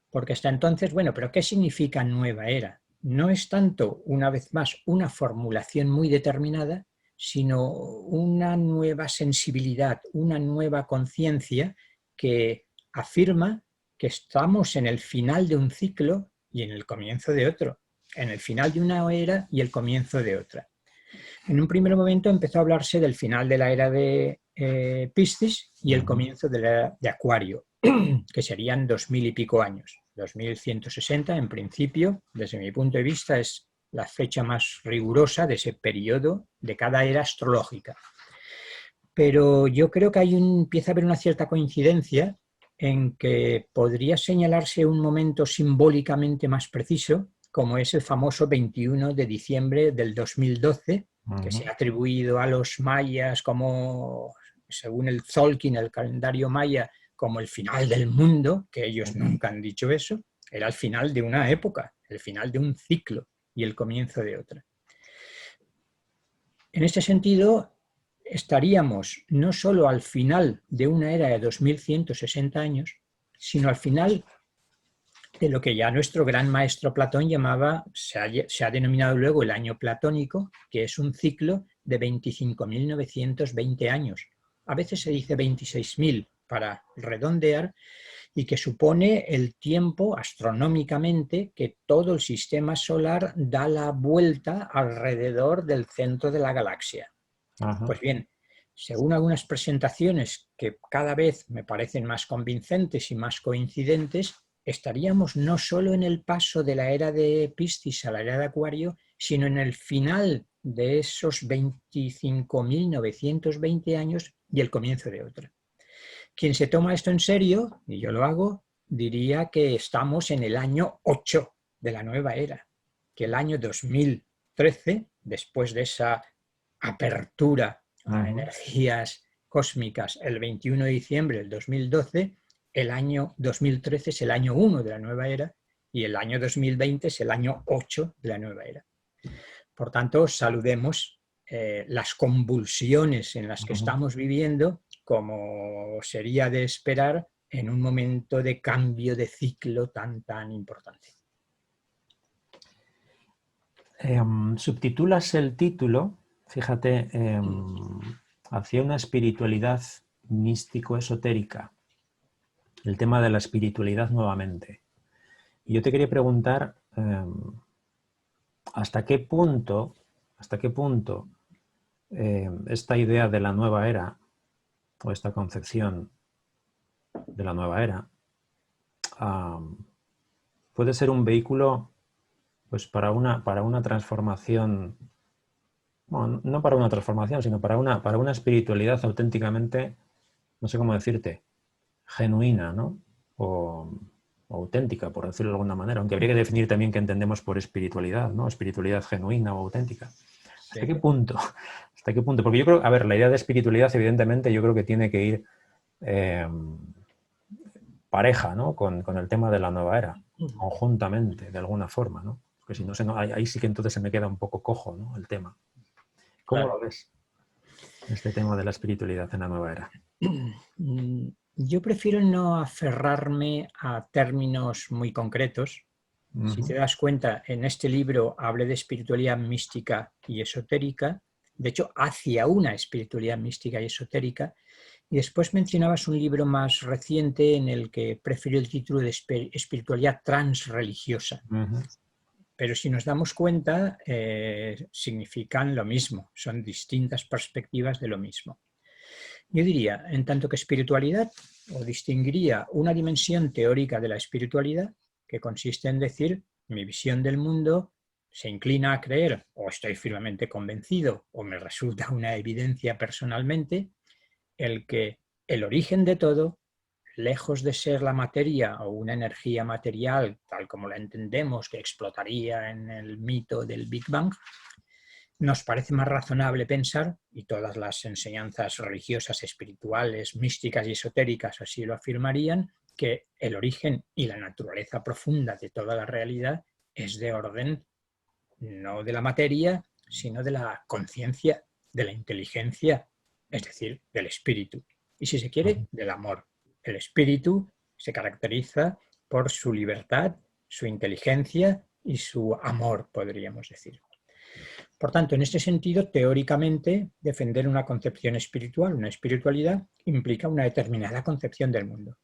S2: Porque hasta entonces, bueno, pero ¿qué significa nueva era? No es tanto, una vez más, una formulación muy determinada, sino una nueva sensibilidad, una nueva conciencia que afirma que estamos en el final de un ciclo y en el comienzo de otro, en el final de una era y el comienzo de otra. En un primer momento empezó a hablarse del final de la era de Piscis y el comienzo de la era de Acuario, que serían 2000 y pico años. 2160, en principio, desde mi punto de vista, es la fecha más rigurosa de ese periodo de cada era astrológica. Pero yo creo que empieza a haber una cierta coincidencia en que podría señalarse un momento simbólicamente más preciso, como es el famoso 21 de diciembre del 2012, que se ha atribuido a los mayas como, según el Tzolk'in, el calendario maya, como el final del mundo, que ellos nunca han dicho eso, era el final de una época, el final de un ciclo y el comienzo de otra. En este sentido, estaríamos no solo al final de una era de 2160 años, sino al final de lo que ya nuestro gran maestro Platón llamaba, se ha denominado luego el año platónico, que es un ciclo de 25.920 años. A veces se dice 26.000 para redondear, y que supone el tiempo astronómicamente que todo el sistema solar da la vuelta alrededor del centro de la galaxia. Pues bien, según algunas presentaciones que cada vez me parecen más convincentes y más coincidentes, estaríamos no solo en el paso de la era de Piscis a la era de Acuario, sino en el final de esos 25.920 años y el comienzo de otra. Quien se toma esto en serio, y yo lo hago, diría que estamos en el año 8 de la nueva era, que el año 2013, después de esa apertura a energías cósmicas el 21 de diciembre del 2012, el año 2013 es el año 1 de la nueva era y el año 2020 es el año 8 de la nueva era. Por tanto, saludemos las convulsiones en las que estamos viviendo, como sería de esperar en un momento de cambio de ciclo tan importante.
S1: Subtitulas el título, fíjate, hacia una espiritualidad místico-esotérica, el tema de la espiritualidad nuevamente. Y yo te quería preguntar ¿hasta qué punto esta idea de la nueva era o esta concepción de la nueva era puede ser un vehículo pues para una transformación, bueno, no para una transformación, sino para una espiritualidad auténticamente, no sé cómo decirte, genuina, ¿no? O auténtica, por decirlo de alguna manera, aunque habría que definir también qué entendemos por espiritualidad, ¿no? Espiritualidad genuina o auténtica. ¿Hasta qué punto? ¿Hasta qué punto? Porque yo creo, a ver, la idea de espiritualidad, evidentemente, yo creo que tiene que ir pareja, ¿no? Con el tema de la nueva era, conjuntamente, de alguna forma, ¿no? Porque si no, ahí sí que entonces se me queda un poco cojo, ¿no? El tema. ¿Cómo lo ves, este tema de la espiritualidad en la nueva era?
S2: Yo prefiero no aferrarme a términos muy concretos. Si te das cuenta, en este libro hablé de espiritualidad mística y esotérica, de hecho, hacia una espiritualidad mística y esotérica, Y después mencionabas un libro más reciente en el que prefirió el título de espiritualidad transreligiosa. Pero si nos damos cuenta, significan lo mismo, son distintas perspectivas de lo mismo. Yo diría, en tanto que espiritualidad, o distinguiría una dimensión teórica de la espiritualidad, que consiste en decir, mi visión del mundo se inclina a creer, o estoy firmemente convencido, o me resulta una evidencia personalmente, el origen de todo, lejos de ser la materia o una energía material tal como la entendemos que explotaría en el mito del Big Bang, nos parece más razonable pensar, y todas las enseñanzas religiosas, espirituales, místicas y esotéricas así lo afirmarían, que el origen y la naturaleza profunda de toda la realidad es de orden no de la materia, sino de la conciencia, de la inteligencia, es decir, del espíritu. Y si se quiere, del amor. El espíritu se caracteriza por su libertad, su inteligencia y su amor, podríamos decir. Por tanto, en este sentido, teóricamente, defender una concepción espiritual, una espiritualidad, implica una determinada concepción del mundo,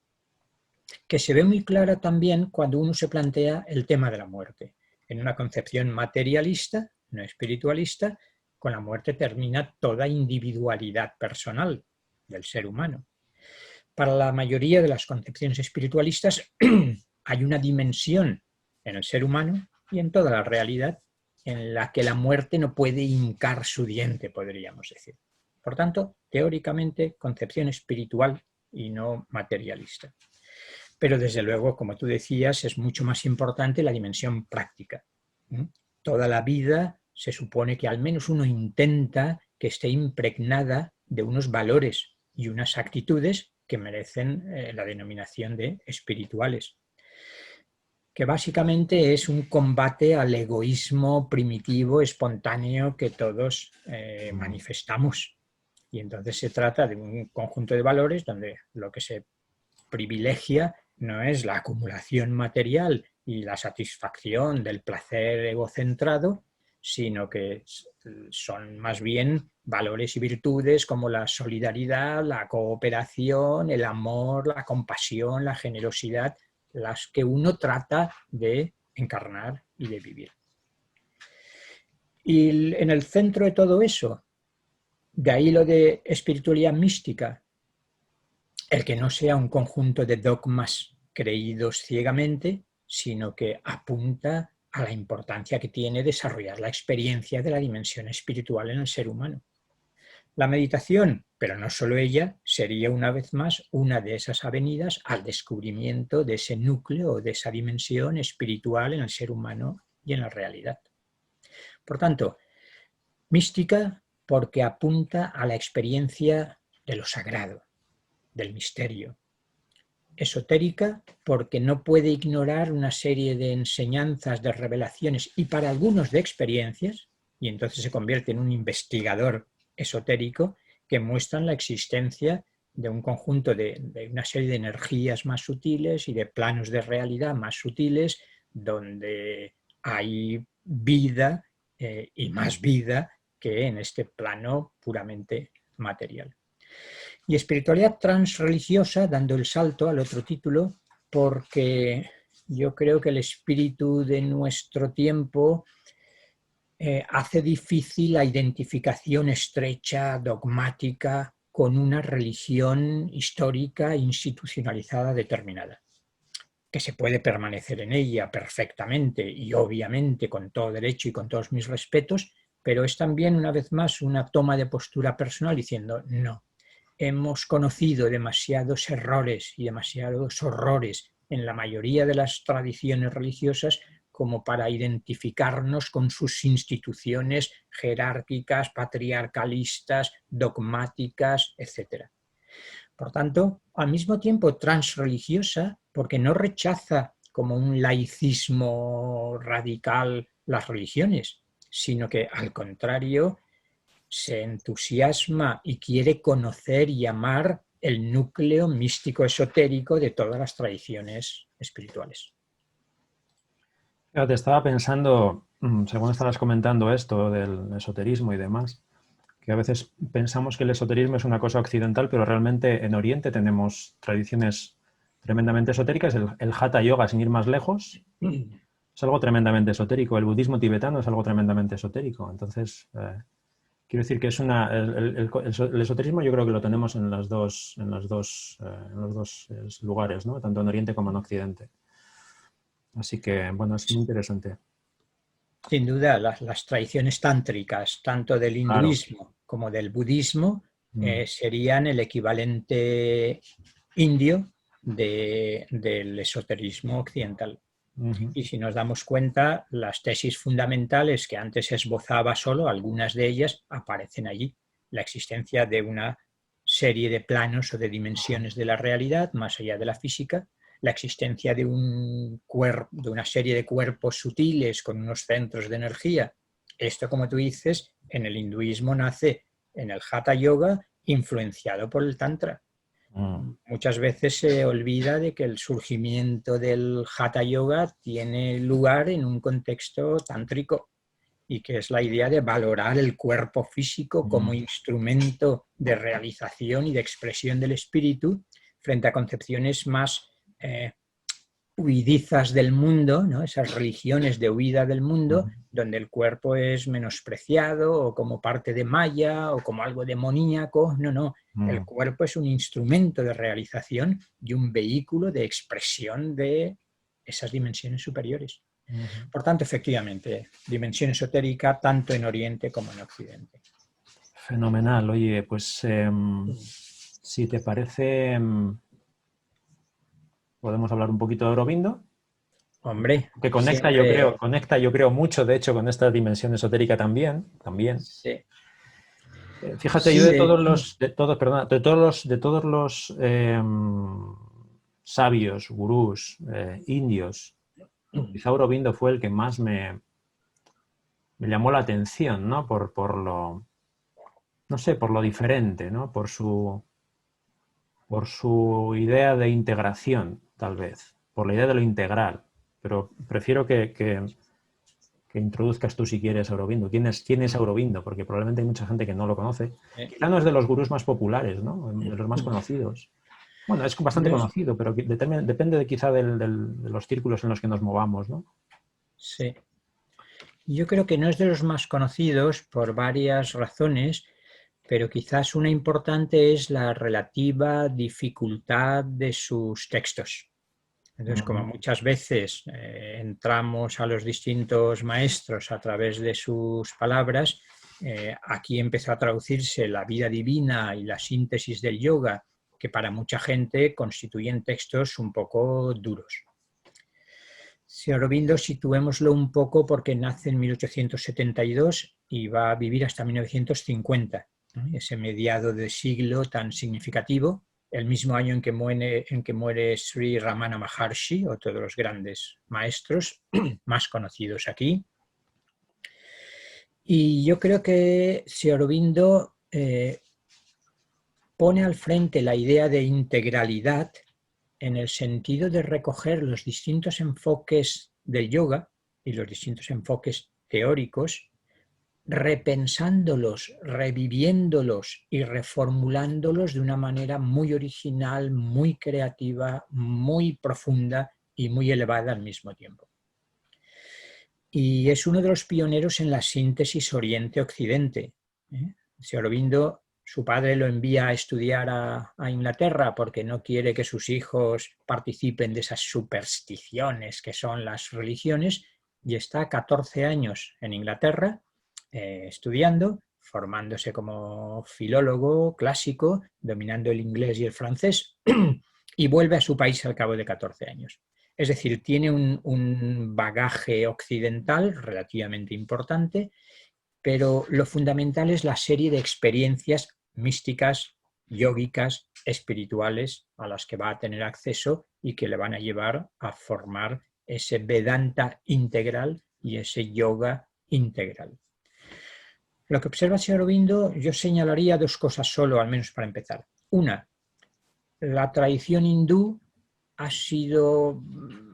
S2: que se ve muy clara también cuando uno se plantea el tema de la muerte. En una concepción materialista, no espiritualista, con la muerte termina toda individualidad personal del ser humano. Para la mayoría de las concepciones espiritualistas hay una dimensión en el ser humano y en toda la realidad en la que la muerte no puede hincar su diente, podríamos decir. Por tanto, teóricamente, concepción espiritual y no materialista. Pero desde luego, como tú decías, es mucho más importante la dimensión práctica. Toda la vida se supone que al menos uno intenta que esté impregnada de unos valores y unas actitudes que merecen la denominación de espirituales, que básicamente es un combate al egoísmo primitivo, espontáneo que todos manifestamos. Y entonces se trata de un conjunto de valores donde lo que se privilegia no es la acumulación material y la satisfacción del placer egocentrado, sino que son más bien valores y virtudes como la solidaridad, la cooperación, el amor, la compasión, la generosidad, las que uno trata de encarnar y de vivir. Y en el centro de todo eso, de ahí lo de espiritualidad mística, el que no sea un conjunto de dogmas creídos ciegamente, sino que apunta a la importancia que tiene desarrollar la experiencia de la dimensión espiritual en el ser humano. La meditación, pero no solo ella, sería una vez más una de esas avenidas al descubrimiento de ese núcleo, de esa dimensión espiritual en el ser humano y en la realidad. Por tanto, mística porque apunta a la experiencia de lo sagrado, del misterio. Esotérica porque no puede ignorar una serie de enseñanzas, de revelaciones y para algunos de experiencias, y entonces se convierte en un investigador esotérico que muestran la existencia de un conjunto de una serie de energías más sutiles y de planos de realidad más sutiles donde hay vida y más vida que en este plano puramente material. Y espiritualidad transreligiosa, dando el salto al otro título, porque yo creo que el espíritu de nuestro tiempo hace difícil la identificación estrecha, dogmática, con una religión histórica institucionalizada determinada, que se puede permanecer en ella perfectamente y obviamente con todo derecho y con todos mis respetos, pero es también una vez más una toma de postura personal diciendo no. Hemos conocido demasiados errores y demasiados horrores en la mayoría de las tradiciones religiosas como para identificarnos con sus instituciones jerárquicas, patriarcalistas, dogmáticas, etc. Por tanto, al mismo tiempo transreligiosa, porque no rechaza como un laicismo radical las religiones, sino que al contrario se entusiasma y quiere conocer y amar el núcleo místico esotérico de todas las tradiciones espirituales.
S1: Te estaba pensando, según estabas comentando esto del esoterismo y demás, que a veces pensamos que el esoterismo es una cosa occidental, pero realmente en Oriente tenemos tradiciones tremendamente esotéricas. El Hatha Yoga, sin ir más lejos, es algo tremendamente esotérico. El budismo tibetano es algo tremendamente esotérico. Entonces, quiero decir que es el esoterismo yo creo que lo tenemos en los dos lugares, ¿no? Tanto en Oriente como en Occidente. Así que, bueno, es muy interesante.
S2: Sin duda, las tradiciones tántricas, tanto del hinduismo como del budismo, serían el equivalente indio del esoterismo occidental. Y si nos damos cuenta, las tesis fundamentales que antes esbozaba solo, algunas de ellas aparecen allí. La existencia de una serie de planos o de dimensiones de la realidad, más allá de la física, la existencia de una serie de cuerpos sutiles con unos centros de energía. Esto, como tú dices, en el hinduismo nace en el Hatha Yoga, influenciado por el Tantra. Muchas veces se olvida de que el surgimiento del Hatha Yoga tiene lugar en un contexto tántrico y que es la idea de valorar el cuerpo físico como instrumento de realización y de expresión del espíritu frente a concepciones más huidizas del mundo, ¿no? Esas religiones de huida del mundo, donde el cuerpo es menospreciado o como parte de Maya o como algo demoníaco. No. El cuerpo es un instrumento de realización y un vehículo de expresión de esas dimensiones superiores. Por tanto, efectivamente, dimensión esotérica tanto en Oriente como en Occidente.
S1: Fenomenal. Oye, pues si te parece, podemos hablar un poquito de Aurobindo.
S2: Hombre,
S1: que conecta,
S2: siempre...
S1: yo creo mucho, de hecho, con esta dimensión esotérica también.
S2: Sí.
S1: Fíjate, yo
S2: Sí,
S1: de todos los sabios, gurús, indios, quizá Aurobindo fue el que más me llamó la atención, ¿no? Por lo, no sé, por lo diferente, ¿no? Por su idea de integración, tal vez, por la idea de lo integral. Pero prefiero que introduzcas tú si quieres Aurobindo. ¿Quién es Aurobindo? Porque probablemente hay mucha gente que no lo conoce. Quizá no es de los gurús más populares, ¿no? De los más conocidos. Bueno, es bastante conocido, pero depende quizá de los círculos en los que nos movamos, ¿no?
S2: Sí. Yo creo que no es de los más conocidos por varias razones, pero quizás una importante es la relativa dificultad de sus textos. Entonces, como muchas veces entramos a los distintos maestros a través de sus palabras, aquí empezó a traducirse la vida divina y la síntesis del yoga, que para mucha gente constituyen textos un poco duros. Si Aurobindo situémoslo un poco porque nace en 1872 y va a vivir hasta 1950, ¿no? Ese mediado de siglo tan significativo, el mismo año en que muere Sri Ramana Maharshi, otro de los grandes maestros más conocidos aquí. Y yo creo que Sri Aurobindo pone al frente la idea de integralidad en el sentido de recoger los distintos enfoques del yoga y los distintos enfoques teóricos, repensándolos, reviviéndolos y reformulándolos de una manera muy original, muy creativa, muy profunda y muy elevada al mismo tiempo. Y es uno de los pioneros en la síntesis Oriente-Occidente. Sri Aurobindo, su padre lo envía a estudiar a Inglaterra porque no quiere que sus hijos participen de esas supersticiones que son las religiones, y está 14 años en Inglaterra estudiando, formándose como filólogo clásico, dominando el inglés y el francés, y vuelve a su país al cabo de 14 años. Es decir, tiene un bagaje occidental relativamente importante, pero lo fundamental es la serie de experiencias místicas, yógicas, espirituales a las que va a tener acceso y que le van a llevar a formar ese Vedanta integral y ese yoga integral. Lo que observa Sri Aurobindo, yo señalaría dos cosas solo, al menos para empezar. Una, la tradición hindú ha sido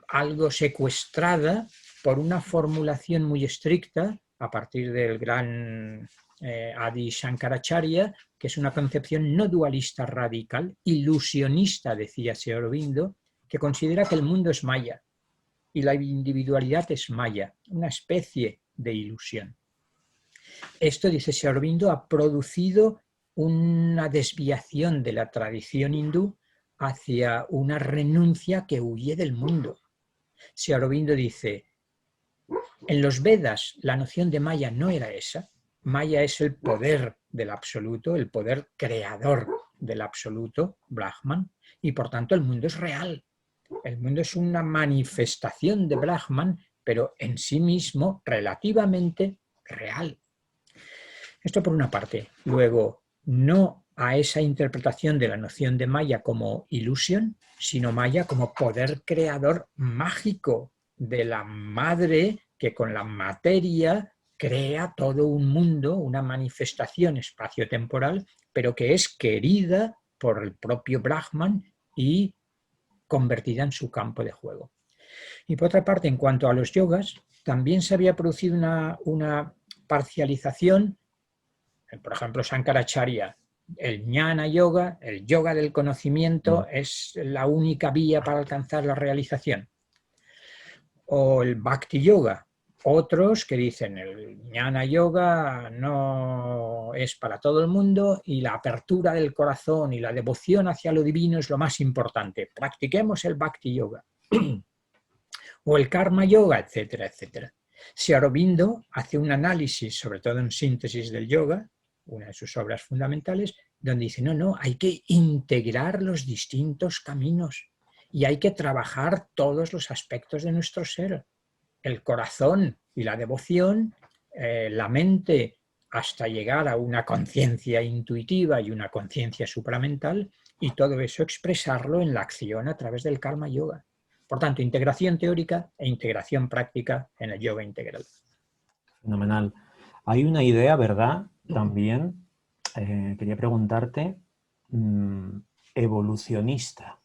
S2: algo secuestrada por una formulación muy estricta a partir del gran Adi Shankaracharya, que es una concepción no dualista radical, ilusionista, decía Sri Aurobindo, que considera que el mundo es maya y la individualidad es maya, una especie de ilusión. Esto, dice Sri Aurobindo, ha producido una desviación de la tradición hindú hacia una renuncia que huye del mundo. Sri Aurobindo dice, en los Vedas la noción de maya no era esa. Maya es el poder del absoluto, el poder creador del absoluto, Brahman, y por tanto el mundo es real. El mundo es una manifestación de Brahman, pero en sí mismo relativamente real. Esto por una parte. Luego, no a esa interpretación de la noción de Maya como ilusión, sino Maya como poder creador mágico de la madre que con la materia crea todo un mundo, una manifestación espaciotemporal, pero que es querida por el propio Brahman y convertida en su campo de juego. Y por otra parte, en cuanto a los yogas, también se había producido una parcialización. Por ejemplo, Shankaracharya, el Jnana Yoga, el yoga del conocimiento, es la única vía para alcanzar la realización. O el Bhakti Yoga, otros que dicen el Jnana Yoga no es para todo el mundo y la apertura del corazón y la devoción hacia lo divino es lo más importante. Practiquemos el Bhakti Yoga. O el Karma Yoga, etcétera, etcétera. Sri Aurobindo hace un análisis, sobre todo en Síntesis del Yoga, una de sus obras fundamentales, donde dice, no, hay que integrar los distintos caminos y hay que trabajar todos los aspectos de nuestro ser. El corazón y la devoción, la mente, hasta llegar a una conciencia intuitiva y una conciencia supramental, y todo eso expresarlo en la acción a través del Karma Yoga. Por tanto, integración teórica e integración práctica en el yoga integral.
S1: Fenomenal. Hay una idea, ¿verdad? También, quería preguntarte, evolucionista.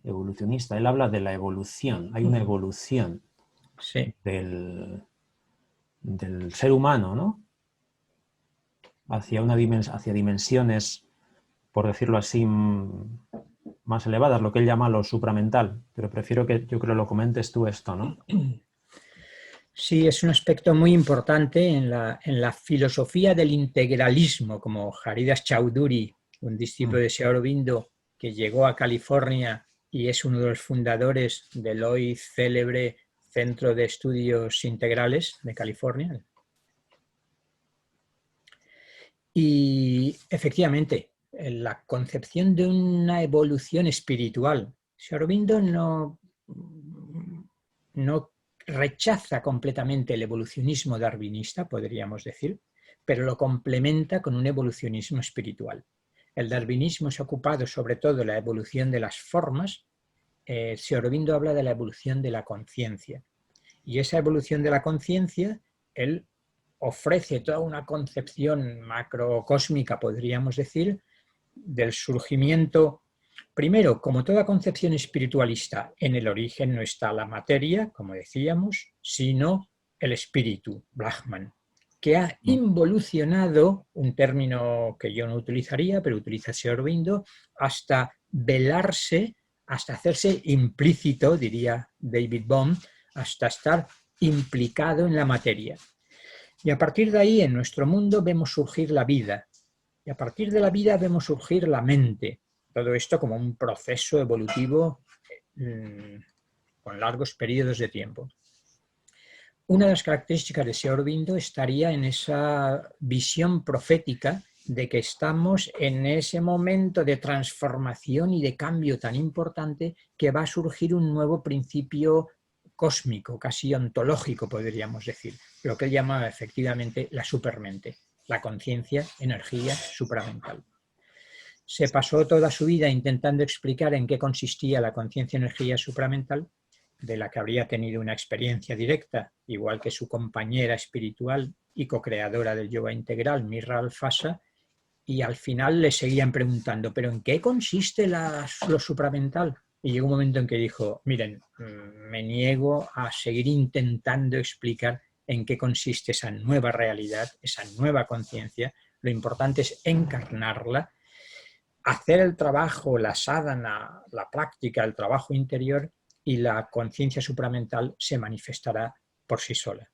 S1: Evolucionista. Él habla de la evolución. Hay una evolución del ser humano, ¿no? Hacia dimensiones, por decirlo así, más elevadas, lo que él llama lo supramental. Pero prefiero que yo creo lo comentes tú esto, ¿no?
S2: Sí, es un aspecto muy importante en la filosofía del integralismo, como Haridas Chaudhuri, un discípulo de Sri Aurobindo que llegó a California y es uno de los fundadores del hoy célebre Centro de Estudios Integrales de California. Y efectivamente, la concepción de una evolución espiritual, Sri Aurobindo no rechaza completamente el evolucionismo darwinista, podríamos decir, pero lo complementa con un evolucionismo espiritual. El darwinismo se ha ocupado sobre todo de la evolución de las formas. Sri Aurobindo habla de la evolución de la conciencia. Y esa evolución de la conciencia, él ofrece toda una concepción macrocósmica, podríamos decir, del surgimiento. Primero, como toda concepción espiritualista, en el origen no está la materia, como decíamos, sino el espíritu, Brahman, que ha involucionado, un término que yo no utilizaría, pero utiliza Sri Aurobindo, hasta velarse, hasta hacerse implícito, diría David Bohm, hasta estar implicado en la materia. Y a partir de ahí, en nuestro mundo, vemos surgir la vida. Y a partir de la vida vemos surgir la mente. Todo esto como un proceso evolutivo con largos periodos de tiempo. Una de las características de Sri Aurobindo estaría en esa visión profética de que estamos en ese momento de transformación y de cambio tan importante que va a surgir un nuevo principio cósmico, casi ontológico, podríamos decir, lo que él llama efectivamente la supermente, la conciencia, energía supramental. Se pasó toda su vida intentando explicar en qué consistía la conciencia-energía supramental, de la que habría tenido una experiencia directa, igual que su compañera espiritual y co-creadora del yoga integral, Mirra Alfasa, y al final le seguían preguntando, ¿pero en qué consiste lo supramental? Y llegó un momento en que dijo, miren, me niego a seguir intentando explicar en qué consiste esa nueva realidad, esa nueva conciencia. Lo importante es encarnarla, hacer el trabajo, la sadhana, la práctica, el trabajo interior, y la conciencia supramental se manifestará por sí sola.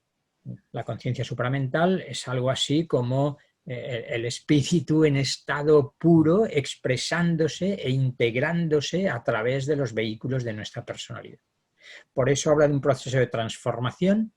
S2: La conciencia supramental es algo así como el espíritu en estado puro expresándose e integrándose a través de los vehículos de nuestra personalidad. Por eso habla de un proceso de transformación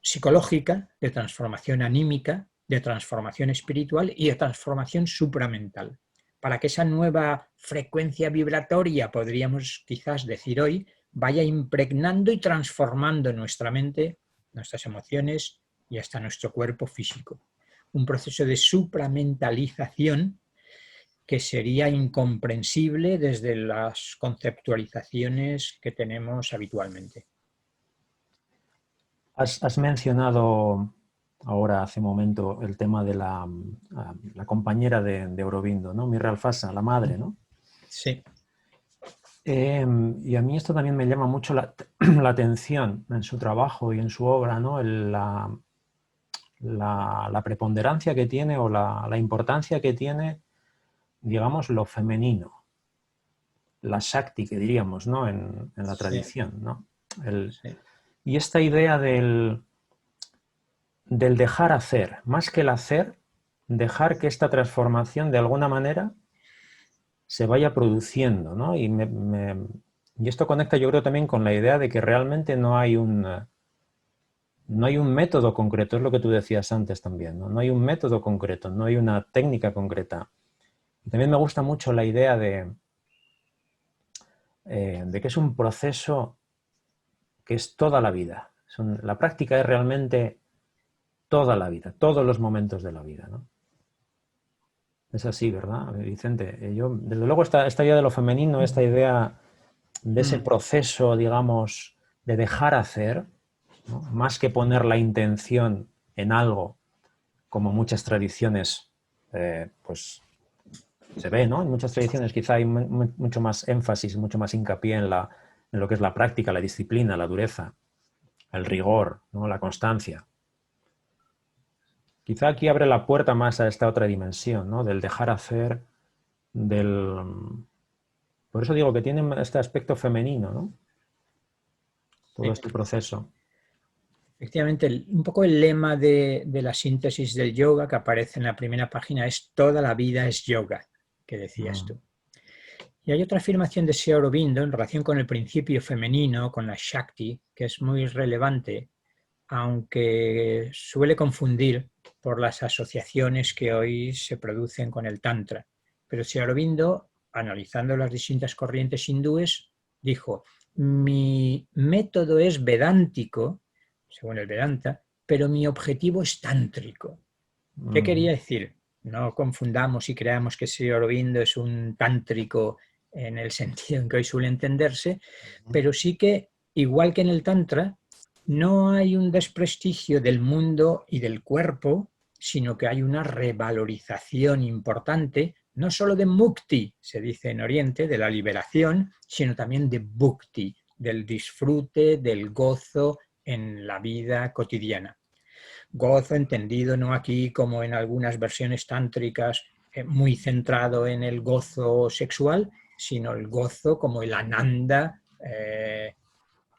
S2: psicológica, de transformación anímica, de transformación espiritual y de transformación supramental. Para que esa nueva frecuencia vibratoria, podríamos quizás decir hoy, vaya impregnando y transformando nuestra mente, nuestras emociones y hasta nuestro cuerpo físico. Un proceso de supramentalización que sería incomprensible desde las conceptualizaciones que tenemos habitualmente.
S1: Has mencionado ahora, hace un momento, el tema de la compañera de Aurobindo, ¿no? Mirra Alfasa, la madre, ¿no?
S2: Sí.
S1: Y a mí esto también me llama mucho la atención en su trabajo y en su obra, ¿no? La preponderancia que tiene o la importancia que tiene, digamos, lo femenino, la Shakti, que diríamos, ¿no? En la tradición, ¿no?
S2: Sí.
S1: Y esta idea del dejar hacer, más que el hacer, dejar que esta transformación de alguna manera se vaya produciendo, ¿no? Y esto conecta, yo creo, también con la idea de que realmente no hay un método concreto, es lo que tú decías antes también, ¿no? No hay un método concreto, no hay una técnica concreta. Y también me gusta mucho la idea de que es un proceso que es toda la vida. La práctica es realmente toda la vida, todos los momentos de la vida, ¿no? Es así, ¿verdad, Vicente? Yo, desde luego, esta idea de lo femenino, esta idea de ese proceso, digamos, de dejar hacer, ¿no? Más que poner la intención en algo, como muchas tradiciones, pues se ve, ¿no? En muchas tradiciones quizá hay mucho más énfasis, mucho más hincapié en lo que es la práctica, la disciplina, la dureza, el rigor, ¿no? La constancia. Quizá aquí abre la puerta más a esta otra dimensión, ¿no? Del dejar hacer, por eso digo que tiene este aspecto femenino, ¿no? Todo este proceso.
S2: Efectivamente, un poco el lema de la síntesis del yoga que aparece en la primera página es toda la vida es yoga, que decías tú. Y hay otra afirmación de Sri Aurobindo en relación con el principio femenino, con la Shakti, que es muy relevante, aunque suele confundir por las asociaciones que hoy se producen con el Tantra. Pero Sri Aurobindo, analizando las distintas corrientes hindúes, dijo: mi método es vedántico, según el Vedanta, pero mi objetivo es tántrico. ¿Qué quería decir? No confundamos y creamos que Sri Aurobindo es un tántrico en el sentido en que hoy suele entenderse, pero sí que, igual que en el Tantra, no hay un desprestigio del mundo y del cuerpo, sino que hay una revalorización importante, no solo de mukti, se dice en Oriente, de la liberación, sino también de bhukti, del disfrute, del gozo en la vida cotidiana. Gozo entendido no aquí como en algunas versiones tántricas, muy centrado en el gozo sexual, sino el gozo como el ananda,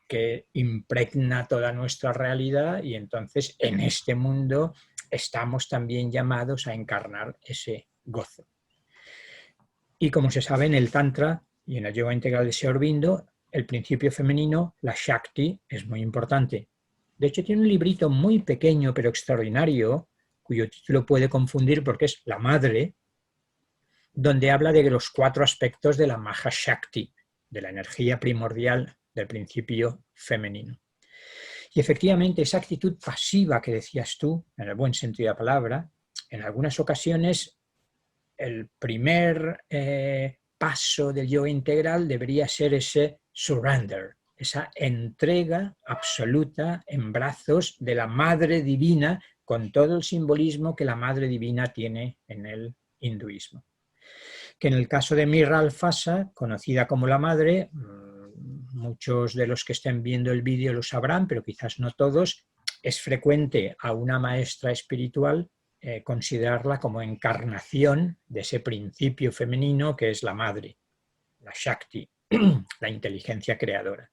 S2: que impregna toda nuestra realidad, y entonces en este mundo estamos también llamados a encarnar ese gozo. Y como se sabe, en el Tantra y en el yoga integral de Sri Aurobindo, el principio femenino, la Shakti, es muy importante. De hecho, tiene un librito muy pequeño pero extraordinario, cuyo título puede confundir porque es La Madre, donde habla de los 4 aspectos de la Mahashakti, de la energía primordial del principio femenino. Y efectivamente, esa actitud pasiva que decías tú, en el buen sentido de la palabra, en algunas ocasiones el primer paso del yoga integral debería ser ese surrender, esa entrega absoluta en brazos de la Madre Divina, con todo el simbolismo que la Madre Divina tiene en el hinduismo. Que en el caso de Mirra Alfasa, conocida como la Madre, muchos de los que estén viendo el vídeo lo sabrán, pero quizás no todos, es frecuente a una maestra espiritual considerarla como encarnación de ese principio femenino que es la madre, la Shakti, la inteligencia creadora.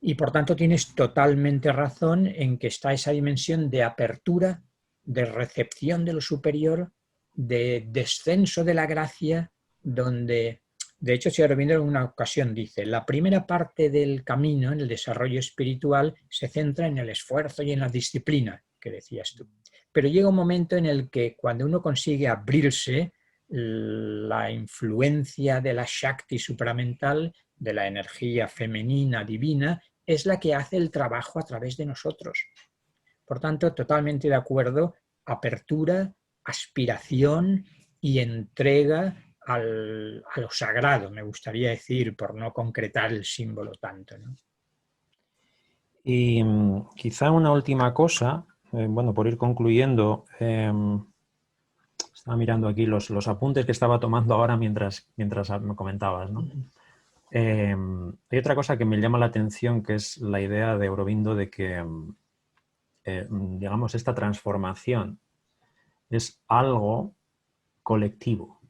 S2: Y por tanto tienes totalmente razón en que está esa dimensión de apertura, de recepción de lo superior, de descenso de la gracia, donde, de hecho, Sri Aurobindo en una ocasión dice, la primera parte del camino en el desarrollo espiritual se centra en el esfuerzo y en la disciplina, que decías tú. Pero llega un momento en el que cuando uno consigue abrirse, la influencia de la Shakti supramental, de la energía femenina divina, es la que hace el trabajo a través de nosotros. Por tanto, totalmente de acuerdo, apertura, aspiración y entrega a lo sagrado, me gustaría decir, por no concretar el símbolo tanto, ¿no?
S1: Y quizá una última cosa, bueno, por ir concluyendo, estaba mirando aquí los apuntes que estaba tomando ahora mientras me comentabas, ¿no? Hay otra cosa que me llama la atención, que es la idea de Aurobindo de que, digamos, esta transformación es algo colectivo.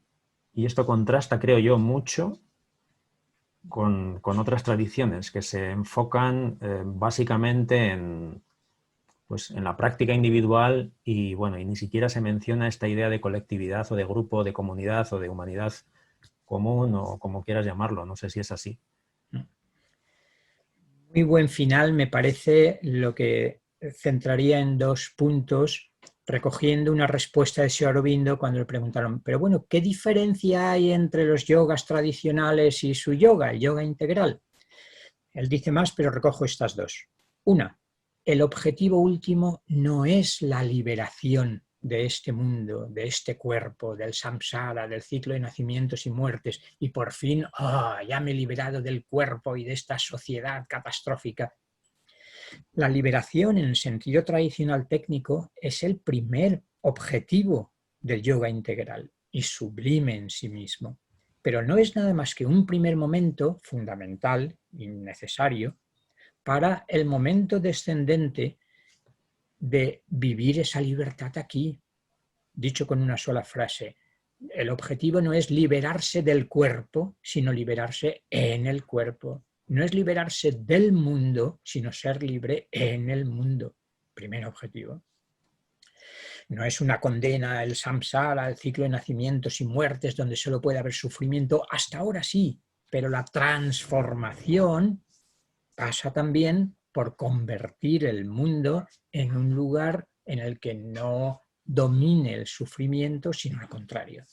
S1: Y esto contrasta, creo yo, mucho con otras tradiciones que se enfocan básicamente en la práctica individual y, bueno, y ni siquiera se menciona esta idea de colectividad o de grupo, de comunidad o de humanidad común o como quieras llamarlo. No sé si es así.
S2: Muy buen final, me parece, lo que centraría en 2 puntos, recogiendo una respuesta de Sri Aurobindo cuando le preguntaron, pero bueno, ¿qué diferencia hay entre los yogas tradicionales y su yoga, el yoga integral? Él dice más, pero recojo estas 2. Una, el objetivo último no es la liberación de este mundo, de este cuerpo, del samsara, del ciclo de nacimientos y muertes, y por fin, ya me he liberado del cuerpo y de esta sociedad catastrófica. La liberación en el sentido tradicional técnico es el primer objetivo del yoga integral y sublime en sí mismo, pero no es nada más que un primer momento fundamental y necesario para el momento descendente de vivir esa libertad aquí. Dicho con una sola frase, el objetivo no es liberarse del cuerpo, sino liberarse en el cuerpo. No es liberarse del mundo, sino ser libre en el mundo. Primer objetivo. No es una condena al samsara, al ciclo de nacimientos y muertes, donde solo puede haber sufrimiento. Hasta ahora sí, pero la transformación pasa también por convertir el mundo en un lugar en el que no domine el sufrimiento, sino al contrario.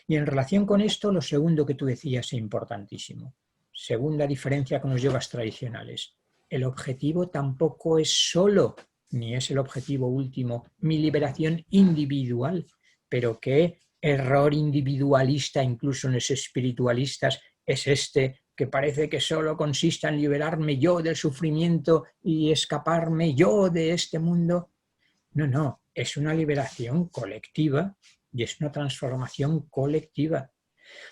S2: Y en relación con esto, lo segundo que tú decías es importantísimo. Segunda diferencia con los yogas tradicionales. El objetivo tampoco es solo, ni es el objetivo último, mi liberación individual, pero qué error individualista, incluso en los espiritualistas, es este, que parece que solo consiste en liberarme yo del sufrimiento y escaparme yo de este mundo. No, es una liberación colectiva y es una transformación colectiva.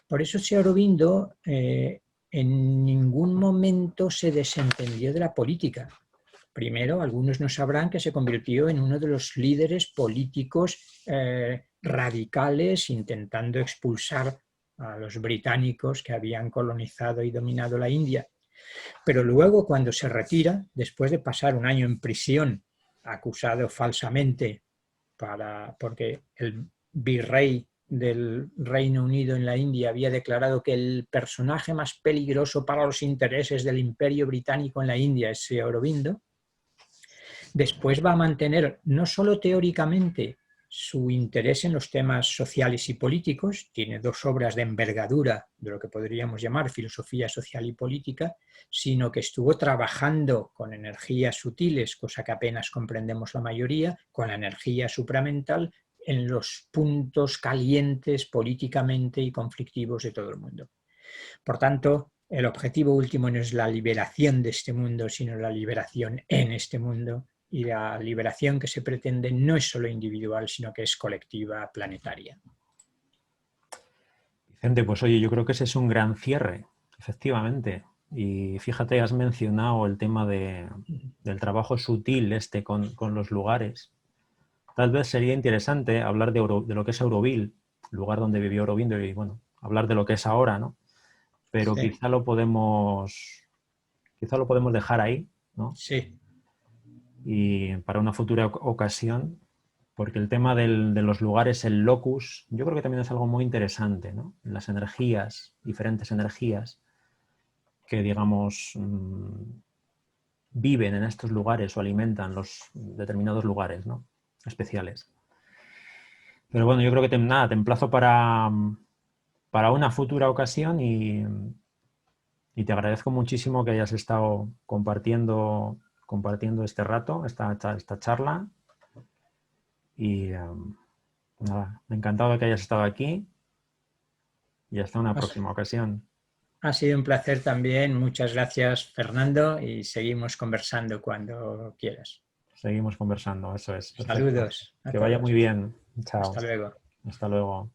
S2: Por eso Sri Aurobindo en ningún momento se desentendió de la política. Primero, algunos no sabrán que se convirtió en uno de los líderes políticos radicales intentando expulsar a los británicos que habían colonizado y dominado la India. Pero luego, cuando se retira, después de pasar un año en prisión, acusado falsamente porque el virrey del Reino Unido en la India había declarado que el personaje más peligroso para los intereses del Imperio Británico en la India es Sri Aurobindo, después va a mantener no solo teóricamente su interés en los temas sociales y políticos, tiene 2 obras de envergadura de lo que podríamos llamar filosofía social y política, sino que estuvo trabajando con energías sutiles, cosa que apenas comprendemos la mayoría, con la energía supramental en los puntos calientes políticamente y conflictivos de todo el mundo. Por tanto, el objetivo último no es la liberación de este mundo, sino la liberación en este mundo. Y la liberación que se pretende no es solo individual, sino que es colectiva, planetaria.
S1: Vicente, pues oye, yo creo que ese es un gran cierre, efectivamente. Y fíjate, has mencionado el tema del trabajo sutil con los lugares. Tal vez sería interesante hablar de lo que es Auroville, lugar donde vivió Aurobindo, y bueno, hablar de lo que es ahora, ¿no? Pero
S2: Sí,
S1: quizá lo podemos dejar ahí, ¿no?
S2: sí.
S1: Y para una futura ocasión, porque el tema de los lugares, el locus, yo creo que también es algo muy interesante, ¿no? Las energías, diferentes energías que, digamos, viven en estos lugares o alimentan los determinados lugares, ¿no? Especiales. Pero bueno, yo creo que te emplazo para una futura ocasión y te agradezco muchísimo que hayas estado compartiendo este rato, esta charla. Y nada, encantado de que hayas estado aquí y hasta una próxima ocasión.
S2: Ha sido un placer también. Muchas gracias, Fernando, y seguimos conversando cuando quieras.
S1: Seguimos conversando, eso es, perfecto.
S2: Saludos a
S1: Que vaya muy
S2: todos.
S1: bien. Chao.
S2: Hasta luego.
S1: Hasta luego.